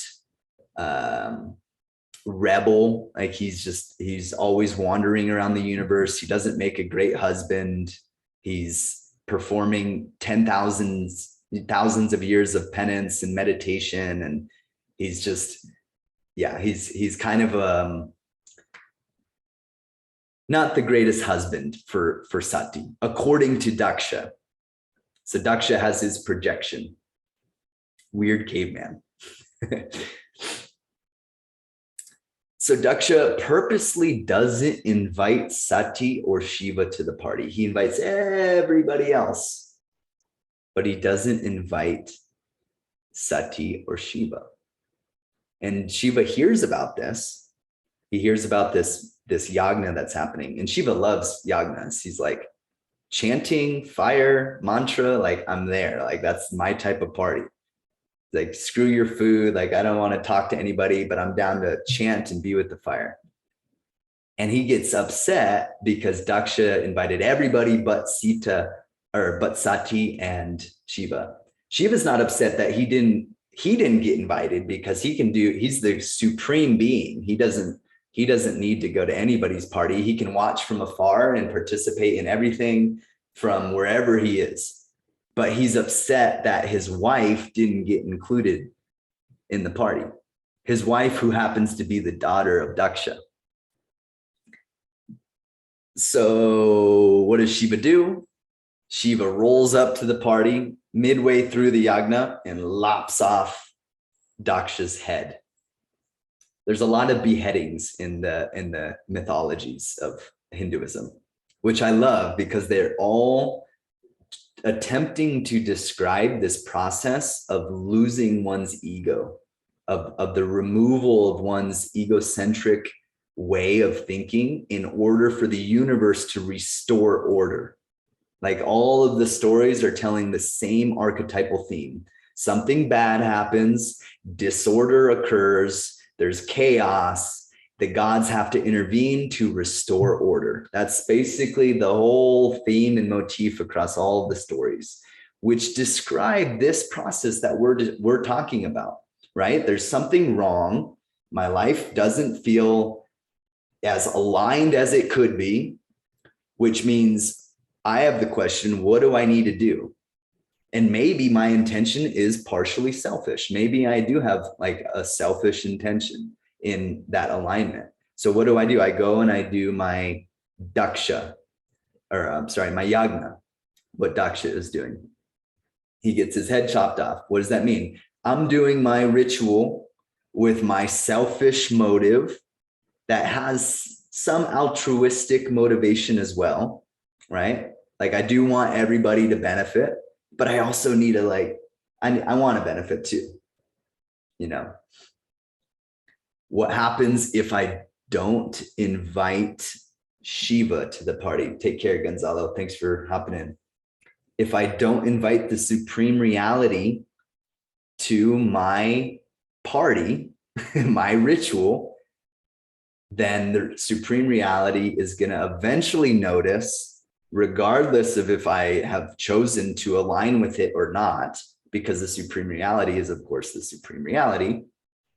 rebel. Like he's always wandering around the universe. He doesn't make a great husband. He's performing thousands of years of penance and meditation, and he's just, yeah, he's kind of not the greatest husband for Sati, according to Daksha. So Daksha has his projection. Weird caveman. So Daksha purposely doesn't invite Sati or Shiva to the party. He invites everybody else, but he doesn't invite Sati or Shiva. And Shiva hears about this. He hears about this yagna that's happening. And Shiva loves yagnas. He's like, chanting, fire, mantra, like I'm there. Like that's my type of party. Like, screw your food. Like, I don't want to talk to anybody, but I'm down to chant and be with the fire. And he gets upset because Daksha invited everybody but Sati and Shiva. Shiva's not upset that he didn't get invited because he's the supreme being. He doesn't need to go to anybody's party. He can watch from afar and participate in everything from wherever he is. But he's upset that his wife didn't get included in the party. His wife, who happens to be the daughter of Daksha. So what does Shiva do? Shiva rolls up to the party midway through the yagna and lops off Daksha's head. There's a lot of beheadings in the mythologies of Hinduism, which I love because they're all attempting to describe this process of losing one's ego, of the removal of one's egocentric way of thinking in order for the universe to restore order. Like all of the stories are telling the same archetypal theme. Something bad happens, disorder occurs, there's chaos. The gods have to intervene to restore order. That's basically the whole theme and motif across all of the stories, which describe this process that we're talking about, right? There's something wrong. My life doesn't feel as aligned as it could be, which means I have the question, what do I need to do? And maybe my intention is partially selfish. Maybe I do have like a selfish intention in that alignment. So what do? I go and I do my daksha, my yagna, what Daksha is doing. He gets his head chopped off. What does that mean? I'm doing my ritual with my selfish motive that has some altruistic motivation as well, right? Like I do want everybody to benefit, but I also need to I want to benefit too, you know? What happens if I don't invite Shiva to the party? Take care, Gonzalo. Thanks for hopping in. If I don't invite the supreme reality to my party, my ritual, then the supreme reality is going to eventually notice, regardless of if I have chosen to align with it or not, because the supreme reality is, of course, the supreme reality.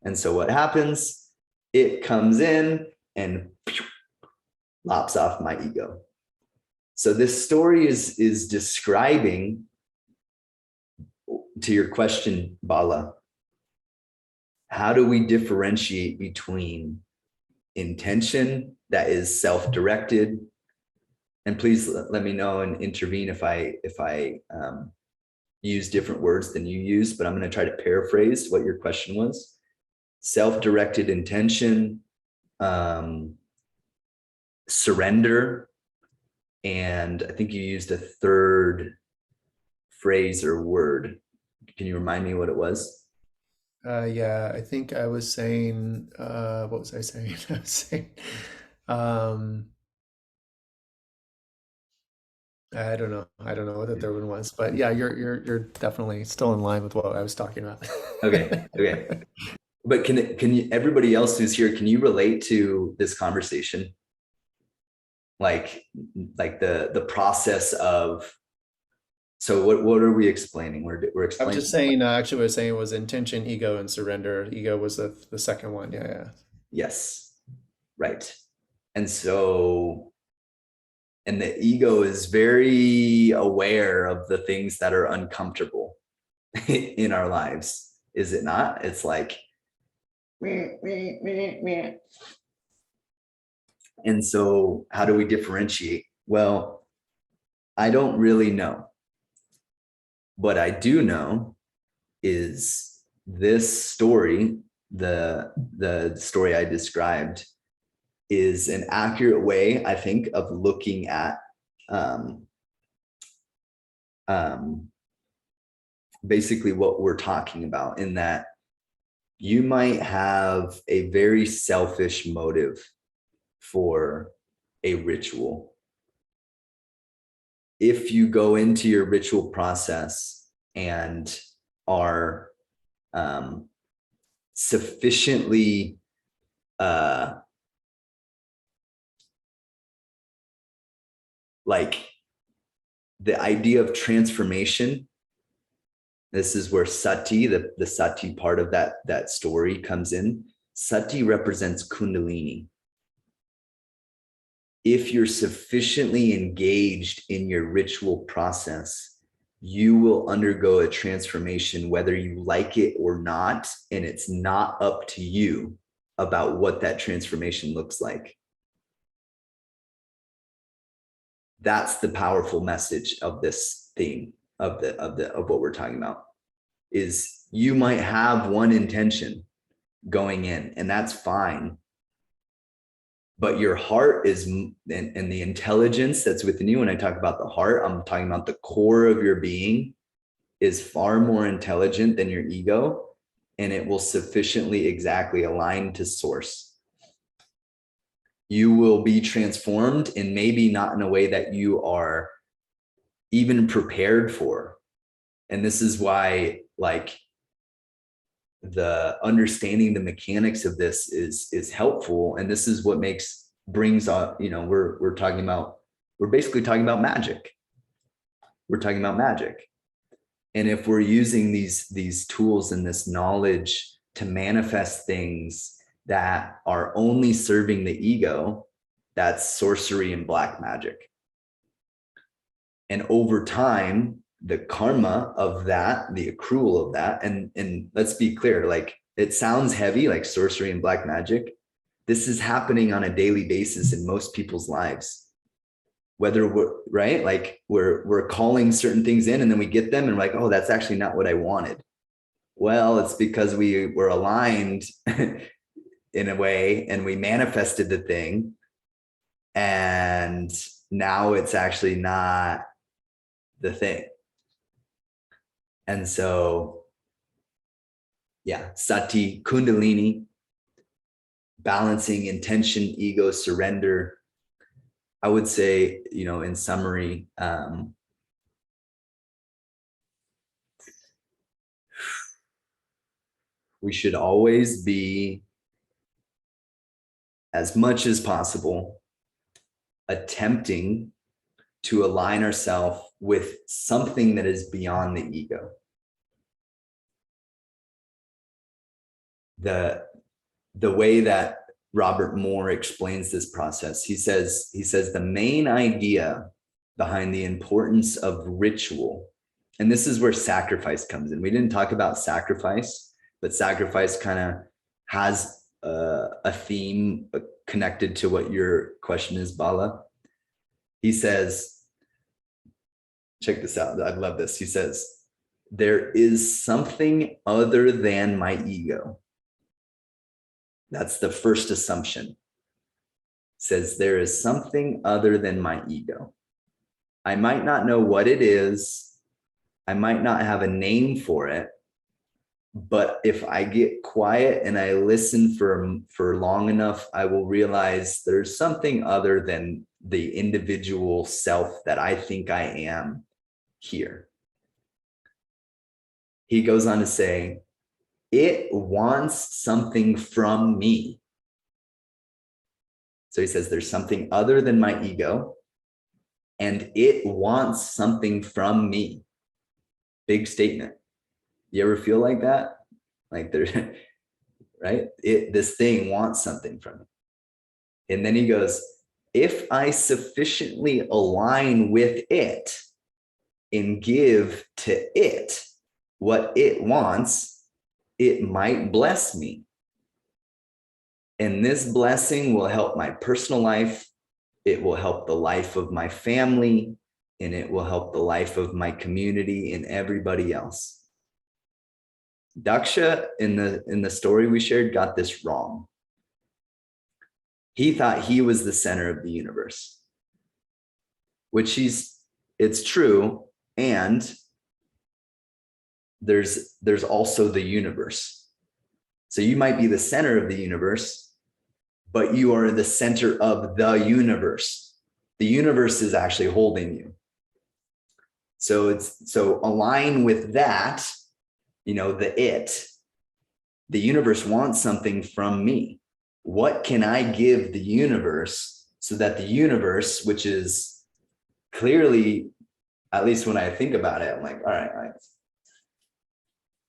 And so what happens? It comes in and lops off my ego. So this story is describing, to your question, Bala, how do we differentiate between intention that is self-directed? And please let me know and intervene if I use different words than you use, but I'm going to try to paraphrase what your question was. Self-directed intention, surrender, and I think you used a third phrase or word. Can you remind me what it was? Yeah, I think I was saying, what was I saying? I was saying, I don't know. I don't know what the third one was, but yeah, you're definitely still in line with what I was talking about. Okay. But can you, everybody else who's here, can you relate to this conversation? Like the process of, so what are we explaining? We're explaining. I'm just saying, actually what I was saying was intention, ego, and surrender. Ego was the second one. Yeah. Yes. Right. And so, and the ego is very aware of the things that are uncomfortable in our lives. Is it not? It's like, and so how do we differentiate? Well, I don't really know. What I do know is this story the story I described is an accurate way, I think, of looking at basically what we're talking about, in that you might have a very selfish motive for a ritual. If you go into your ritual process and are sufficiently like the idea of transformation, this is where sati, the sati part of that story comes in. Sati represents kundalini. If you're sufficiently engaged in your ritual process, you will undergo a transformation, whether you like it or not, and it's not up to you about what that transformation looks like. That's the powerful message of this theme of what we're talking about. Is you might have one intention going in, and that's fine. But your heart is, and the intelligence that's within you, when I talk about the heart, I'm talking about the core of your being, is far more intelligent than your ego, and it will sufficiently exactly align to source. You will be transformed, and maybe not in a way that you are even prepared for. And this is why, like, the understanding the mechanics of this is helpful. And this is what brings up, we're basically talking about magic. We're talking about magic. And if we're using these tools and this knowledge to manifest things that are only serving the ego, that's sorcery and black magic. And over time, the karma of that, the accrual of that, and let's be clear, like, it sounds heavy, like sorcery and black magic. This is happening on a daily basis in most people's lives. Whether we're right, like we're calling certain things in, and then we get them and we're like, oh, that's actually not what I wanted. Well, it's because we were aligned in a way, and we manifested the thing, and now it's actually not the thing. And so, yeah, sati, kundalini, balancing intention, ego, surrender. I would say, in summary, we should always be, as much as possible, attempting to align ourselves with something that is beyond the ego. The way that Robert Moore explains this process, he says the main idea behind the importance of ritual, and this is where sacrifice comes in. We didn't talk about sacrifice, but sacrifice kind of has a theme connected to what your question is, Bala. He says, check this out, I love this. He says, there is something other than my ego. That's the first assumption. Says there is something other than my ego. I might not know what it is. I might not have a name for it. But if I get quiet and I listen for long enough, I will realize there's something other than the individual self that I think I am here. He goes on to say, it wants something from me. So he says there's something other than my ego, and it wants something from me. Big statement. You ever feel like that? Like there, right? This thing wants something from me. And then he goes, if I sufficiently align with it and give to it what it wants, it might bless me. And this blessing will help my personal life. It will help the life of my family, and it will help the life of my community and everybody else. Daksha in the story we shared got this wrong. He thought he was the center of the universe, which it's true. And there's also the universe. So you might be the center of the universe, but you are the center of the universe. The universe is actually holding you. So align with that, the universe wants something from me. What can I give the universe so that the universe, which is clearly, at least when I think about it, I'm like, all right,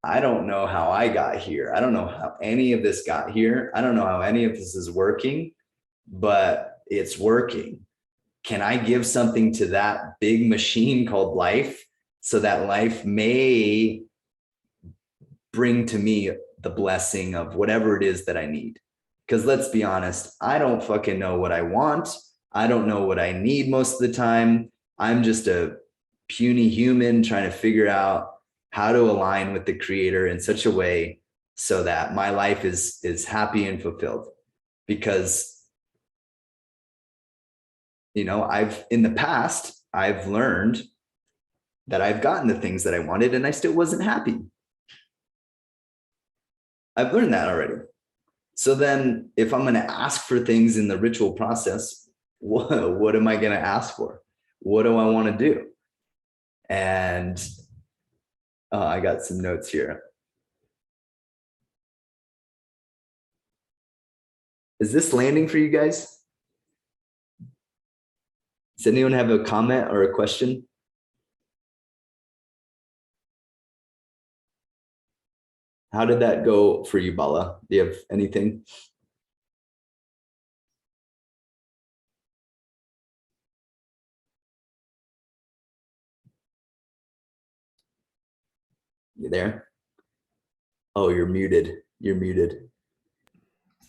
I don't know how I got here. I don't know how any of this got here. I don't know how any of this is working, but it's working. Can I give something to that big machine called life so that life may bring to me the blessing of whatever it is that I need? Because let's be honest, I don't fucking know what I want. I don't know what I need most of the time. I'm just a puny human trying to figure out how to align with the creator in such a way so that my life is happy and fulfilled. Because in the past, I've learned that I've gotten the things that I wanted and I still wasn't happy. I've learned that already. So then if I'm going to ask for things in the ritual process, what am I going to ask for? What do I want to do? And I got some notes here. Is this landing for you guys? Does anyone have a comment or a question? How did that go for you, Bala? Do you have anything? You there? Oh, you're muted. You're muted.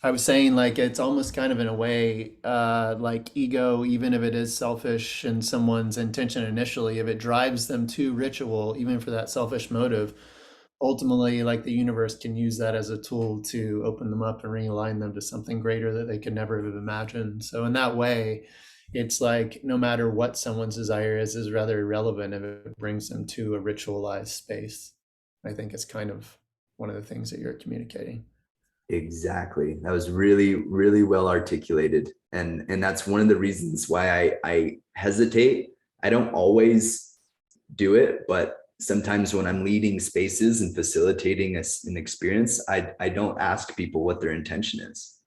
I was saying, like, it's almost kind of in a way, like ego, even if it is selfish in someone's intention initially, if it drives them to ritual, even for that selfish motive, ultimately, like, the universe can use that as a tool to open them up and realign them to something greater that they could never have imagined. So in that way, it's like no matter what someone's desire is rather irrelevant if it brings them to a ritualized space. I think it's kind of one of the things that you're communicating. Exactly. That was really, really well articulated. And that's one of the reasons why I hesitate. I don't always do it, but sometimes when I'm leading spaces and facilitating an experience, I don't ask people what their intention is.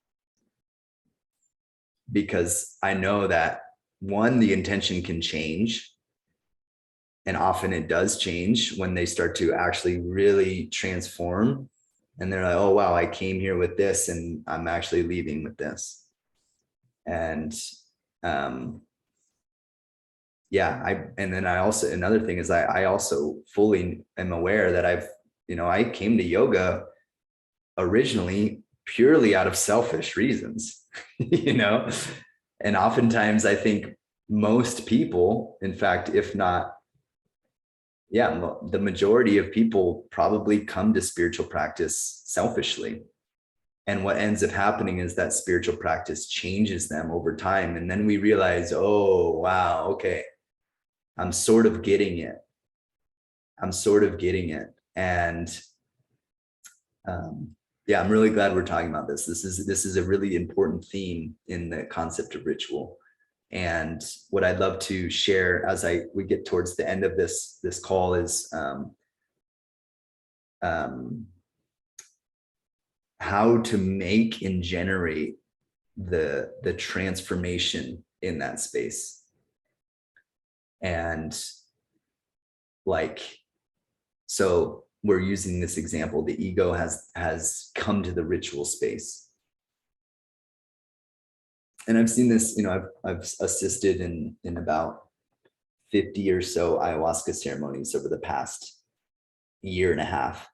Because I know that one, the intention can change. And often it does change when they start to actually really transform. And they're like, oh, wow, I came here with this and I'm actually leaving with this. And and then another thing is I also fully am aware that I came to yoga originally purely out of selfish reasons, and oftentimes I think most people, in fact, if not, the majority of people probably come to spiritual practice selfishly. And what ends up happening is that spiritual practice changes them over time. And then we realize, oh, wow, okay, I'm sort of getting it. And I'm really glad we're talking about this. This is a really important theme in the concept of ritual. And what I'd love to share as we get towards the end of this call is how to make and generate the transformation in that space. And so we're using this example, the ego has come to the ritual space. And I've seen this, I've assisted in about 50 or so ayahuasca ceremonies over the past year and a half.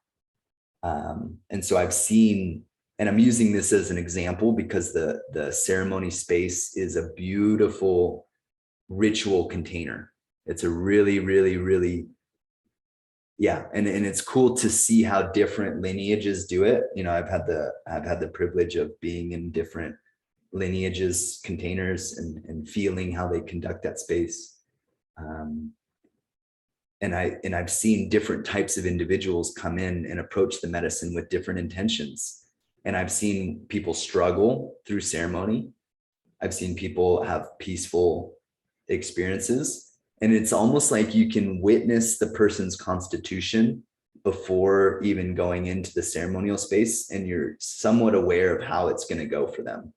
And so I've seen, and I'm using this as an example because the ceremony space is a beautiful ritual container. It's a really, really, really yeah, and it's cool to see how different lineages do it. You know, I've had the privilege of being in different lineages, containers, and feeling how they conduct that space. And I've seen different types of individuals come in and approach the medicine with different intentions. And I've seen people struggle through ceremony. I've seen people have peaceful experiences. And it's almost like you can witness the person's constitution before even going into the ceremonial space, and you're somewhat aware of how it's going to go for them.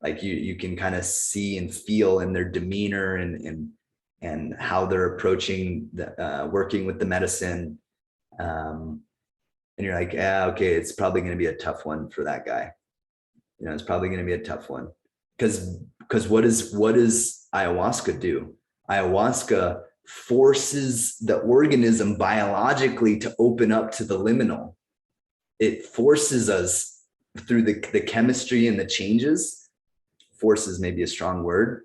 Like you can kind of see and feel in their demeanor and how they're approaching the working with the medicine. And you're like, yeah, okay, it's probably going to be a tough one for that guy. You know, it's probably going to be a tough one. Because what does ayahuasca do? Ayahuasca forces the organism biologically to open up to the liminal. It forces us through the chemistry and the changes. Forces may be a strong word,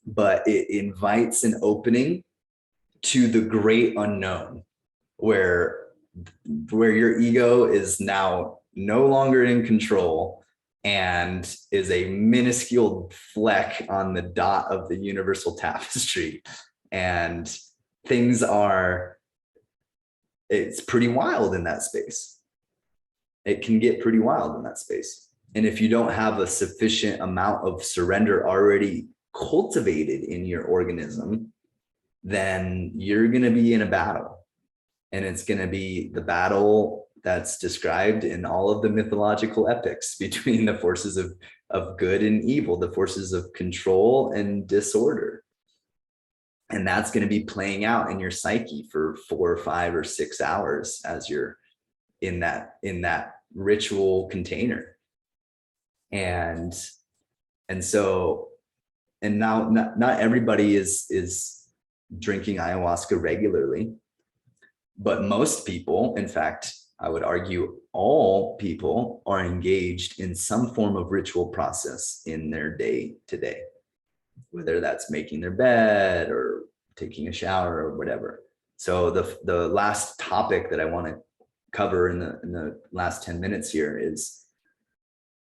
but it invites an opening to the great unknown, where your ego is now no longer in control and is a minuscule fleck on the dot of the universal tapestry. And it's pretty wild in that space. It can get pretty wild in that space. And if you don't have a sufficient amount of surrender already cultivated in your organism, then you're going to be in a battle. And it's going to be the battle that's described in all of the mythological epics between the forces of good and evil, the forces of control and disorder. And that's going to be playing out in your psyche for 4 or 5 or 6 hours as you're in that ritual container. And so now not everybody is drinking ayahuasca regularly, but most people, in fact, I would argue all people, are engaged in some form of ritual process in their day to day, whether that's making their bed or taking a shower or whatever. So the last topic that I want to cover in the last 10 minutes here is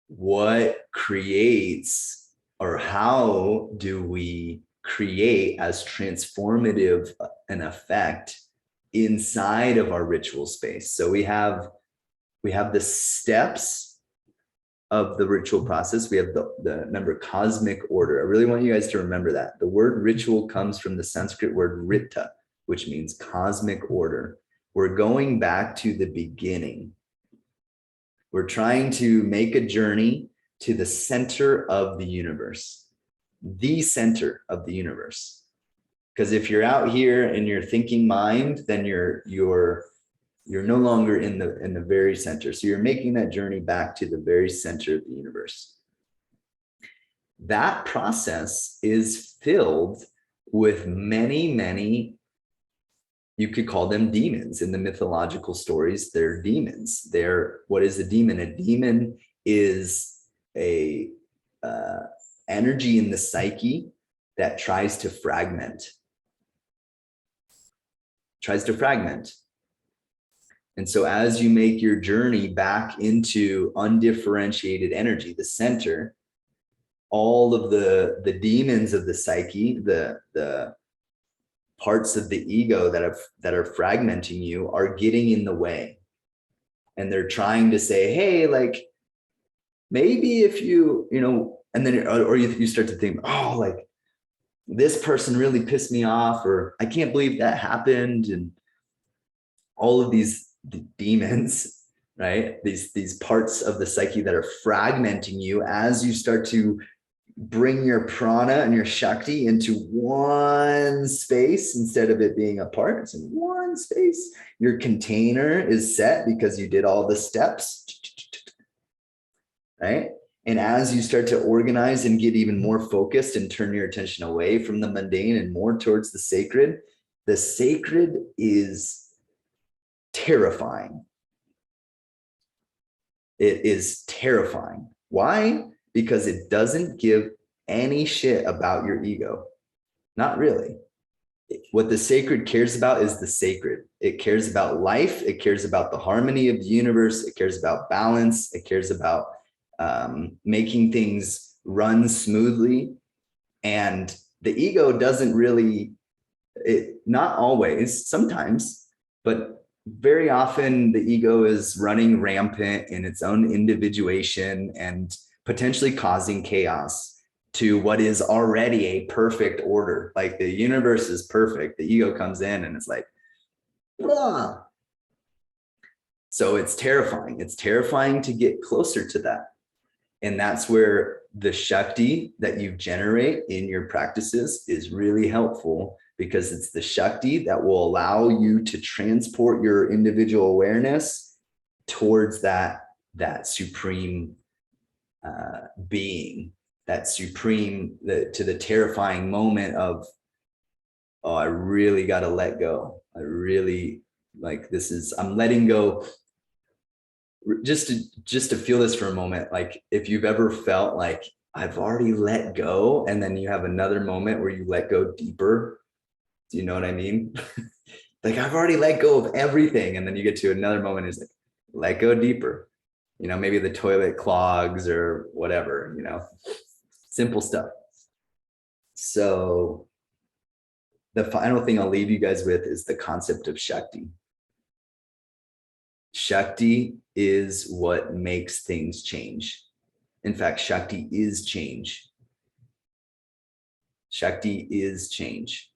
what creates, or how do we create as transformative an effect inside of our ritual space. So we have the steps of the ritual process. We have the remember, cosmic order. I really want you guys to remember that. The word ritual comes from the Sanskrit word rita, which means cosmic order. We're going back to the beginning. We're trying to make a journey to the center of the universe, the center of the universe. Because if you're out here in your thinking mind, then you're no longer in the very center. So you're making that journey back to the very center of the universe. That process is filled with many, many, you could call them demons. In the mythological stories, they're demons. What is a demon? A demon is a energy in the psyche that tries to fragment. And so as you make your journey back into undifferentiated energy, the center, all of the demons of the psyche, the parts of the ego that are fragmenting you, are getting in the way. And they're trying to say, hey, like, maybe if you know, and then, or you start to think, oh, like, this person really pissed me off, or I can't believe that happened. And all of these demons, right? These parts of the psyche that are fragmenting you as you start to bring your prana and your shakti into one space instead of it being apart. It's in one space. Your container is set because you did all the steps, right? And as you start to organize and get even more focused and turn your attention away from the mundane and more towards the sacred is terrifying. It is terrifying. Why? Because it doesn't give any shit about your ego. Not really. what the sacred cares about is the sacred. It cares about life. It cares about the harmony of the universe. It cares about balance. It cares about making things run smoothly. And the ego doesn't really, not always, sometimes, but very often the ego is running rampant in its own individuation and potentially causing chaos to what is already a perfect order. Like the universe is perfect. The ego comes in and it's like, blah. So it's terrifying. It's terrifying to get closer to that. And that's where the Shakti that you generate in your practices is really helpful, because it's the Shakti that will allow you to transport your individual awareness towards that supreme being, that supreme, to the terrifying moment of, oh, I really got to let go. I really, like, I'm letting go. Just to feel this for a moment, like if you've ever felt like I've already let go, and then you have another moment where you let go deeper. Do you know what I mean? Like I've already let go of everything, and then you get to another moment, it's like, let go deeper. Maybe the toilet clogs or whatever, simple stuff. So the final thing I'll leave you guys with is the concept of Shakti. Shakti is what makes things change. In fact, Shakti is change. Shakti is change.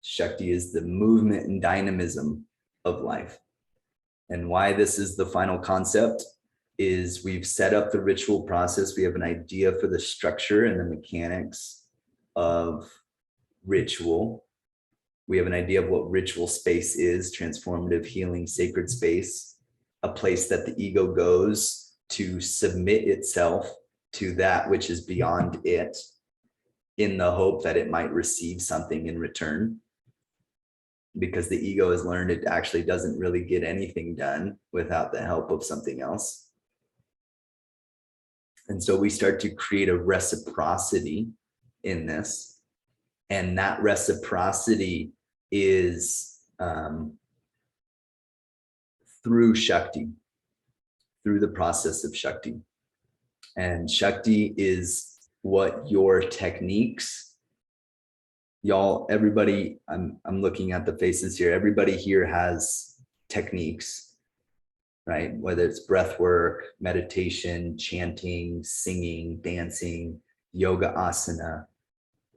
Shakti is the movement and dynamism of life. And why this is the final concept is we've set up the ritual process. We have an idea for the structure and the mechanics of ritual. We have an idea of what ritual space is: transformative, healing, sacred space, a place that the ego goes to submit itself to that which is beyond it, in the hope that it might receive something in return. Because the ego has learned it actually doesn't really get anything done without the help of something else. And so we start to create a reciprocity in this. And that reciprocity is through Shakti, through the process of Shakti. And Shakti is what your techniques, y'all, everybody, I'm looking at the faces here. Everybody here has techniques, right? Whether it's breath work, meditation, chanting, singing, dancing, yoga asana.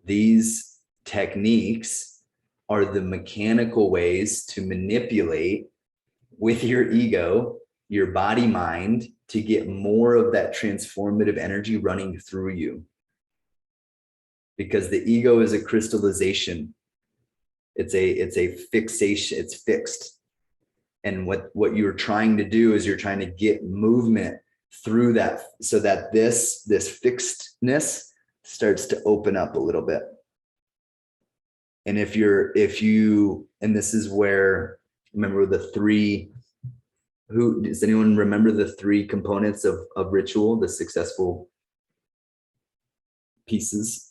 These techniques are the mechanical ways to manipulate with your ego, your body, mind, to get more of that transformative energy running through you. Because the ego is a crystallization. It's a fixation, it's fixed. And what you're trying to do is you're trying to get movement through that, so that this fixedness starts to open up a little bit. And if you, and this is where, remember the three, does anyone remember the three components of ritual, the successful pieces?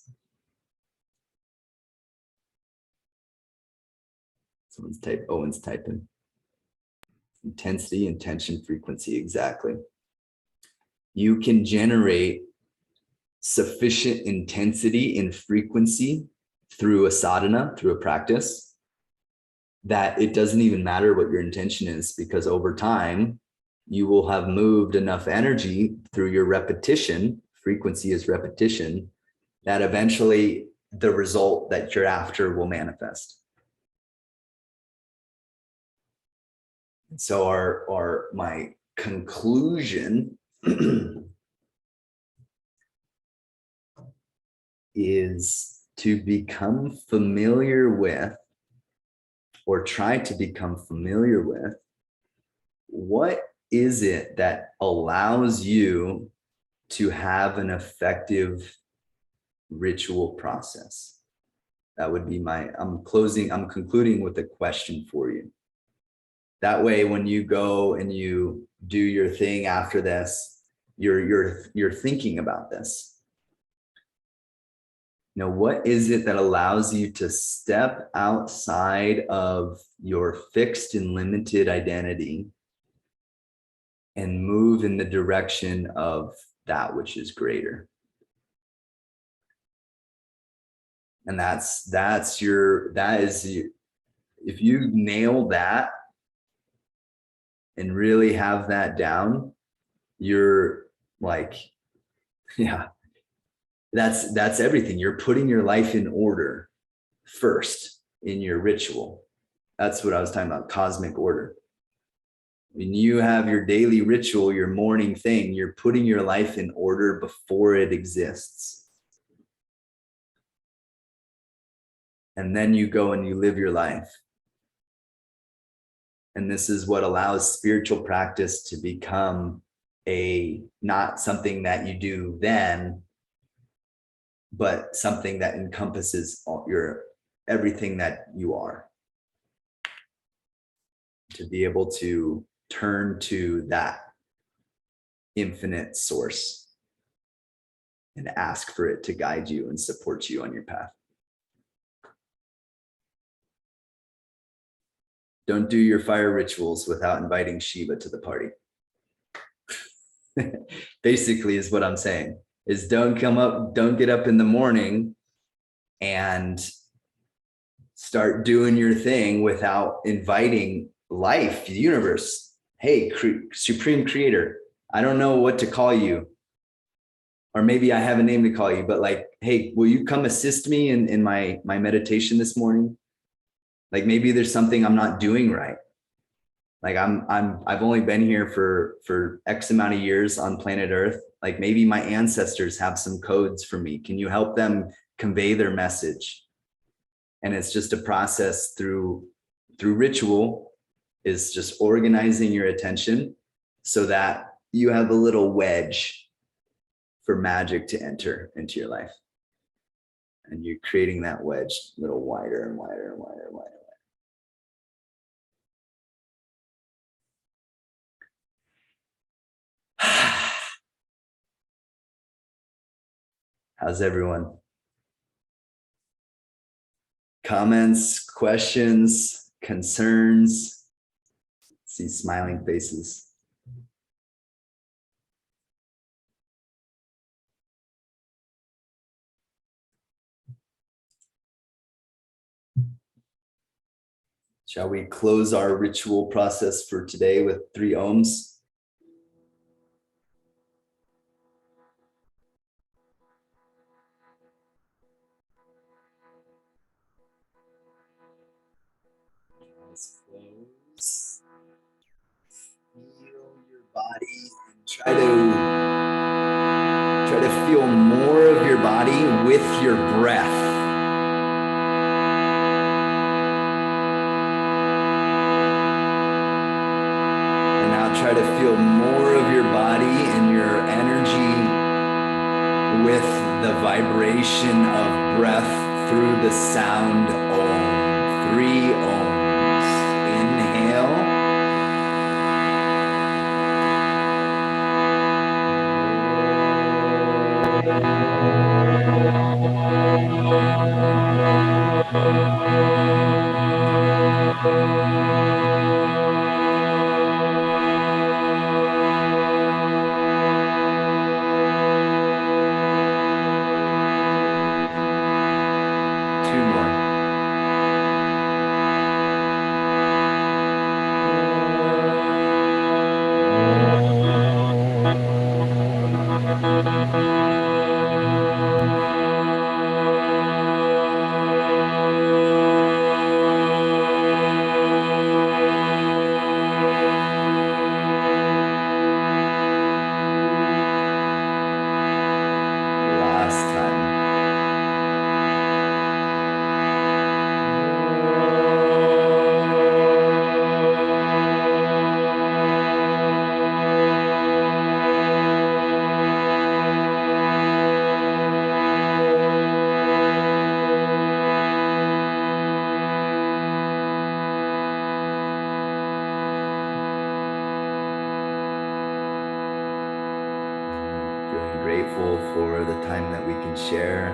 Owen's typing. Intensity, intention, frequency, exactly. You can generate sufficient intensity and frequency through a sadhana, through a practice, that it doesn't even matter what your intention is, because over time, you will have moved enough energy through your repetition. Frequency is repetition, that eventually the result that you're after will manifest. So my conclusion is to become familiar with, or try to become familiar with, what is it that allows you to have an effective ritual process. That would be I'm concluding with a question for you. That way, when you go and you do your thing after this, you're thinking about this. Now, what is it that allows you to step outside of your fixed and limited identity and move in the direction of that which is greater? And that is if you nail that and really have that down, you're like, yeah, that's everything. You're putting your life in order first in your ritual. That's what I was talking about, cosmic order. When you have your daily ritual, your morning thing, you're putting your life in order before it exists. And then you go and you live your life. And this is what allows spiritual practice to become not something that you do then, but something that encompasses everything that you are. To be able to turn to that infinite source and ask for it to guide you and support you on your path. Don't do your fire rituals without inviting Shiva to the party. Basically is what I'm saying, is don't get up in the morning and start doing your thing without inviting life, the universe. Hey, Supreme Creator, I don't know what to call you, or maybe I have a name to call you, but like, hey, will you come assist me in my meditation this morning? Like maybe there's something I'm not doing right. Like I've only been here for X amount of years on planet Earth. Like maybe my ancestors have some codes for me. Can you help them convey their message? And it's just a process through ritual, is just organizing your attention so that you have a little wedge for magic to enter into your life. And you're creating that wedge a little wider and wider and wider and wider. How's everyone? Comments, questions, concerns? See smiling faces. Shall we close our ritual process for today with 3 ohms? Eyes close. Feel your body and try to feel more of your body with your breath. And now try to feel more of your body and your energy with the vibration of breath through the sound Om. 3 ohms. Inhale. Feeling grateful for the time that we can share.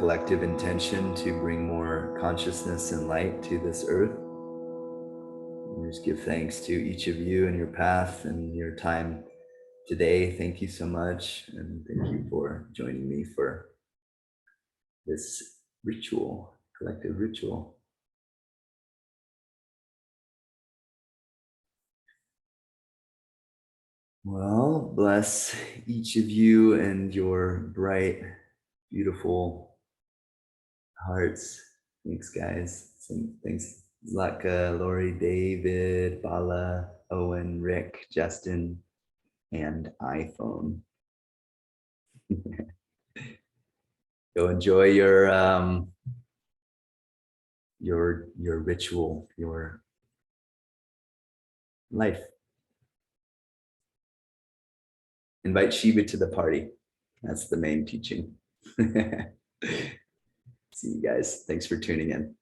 collective intention to bring more consciousness and light to this earth. We just give thanks to each of you and your path and your time today. Thank you so much. And thank you for joining me for this ritual, collective ritual. Well, bless each of you and your bright, beautiful hearts. Thanks, guys. Thanks, Zlatka, Lori, David, Bala, Owen, Rick, Justin, and iPhone. Go enjoy your ritual, your life. Invite Shiva to the party. That's the main teaching. See you guys. Thanks for tuning in.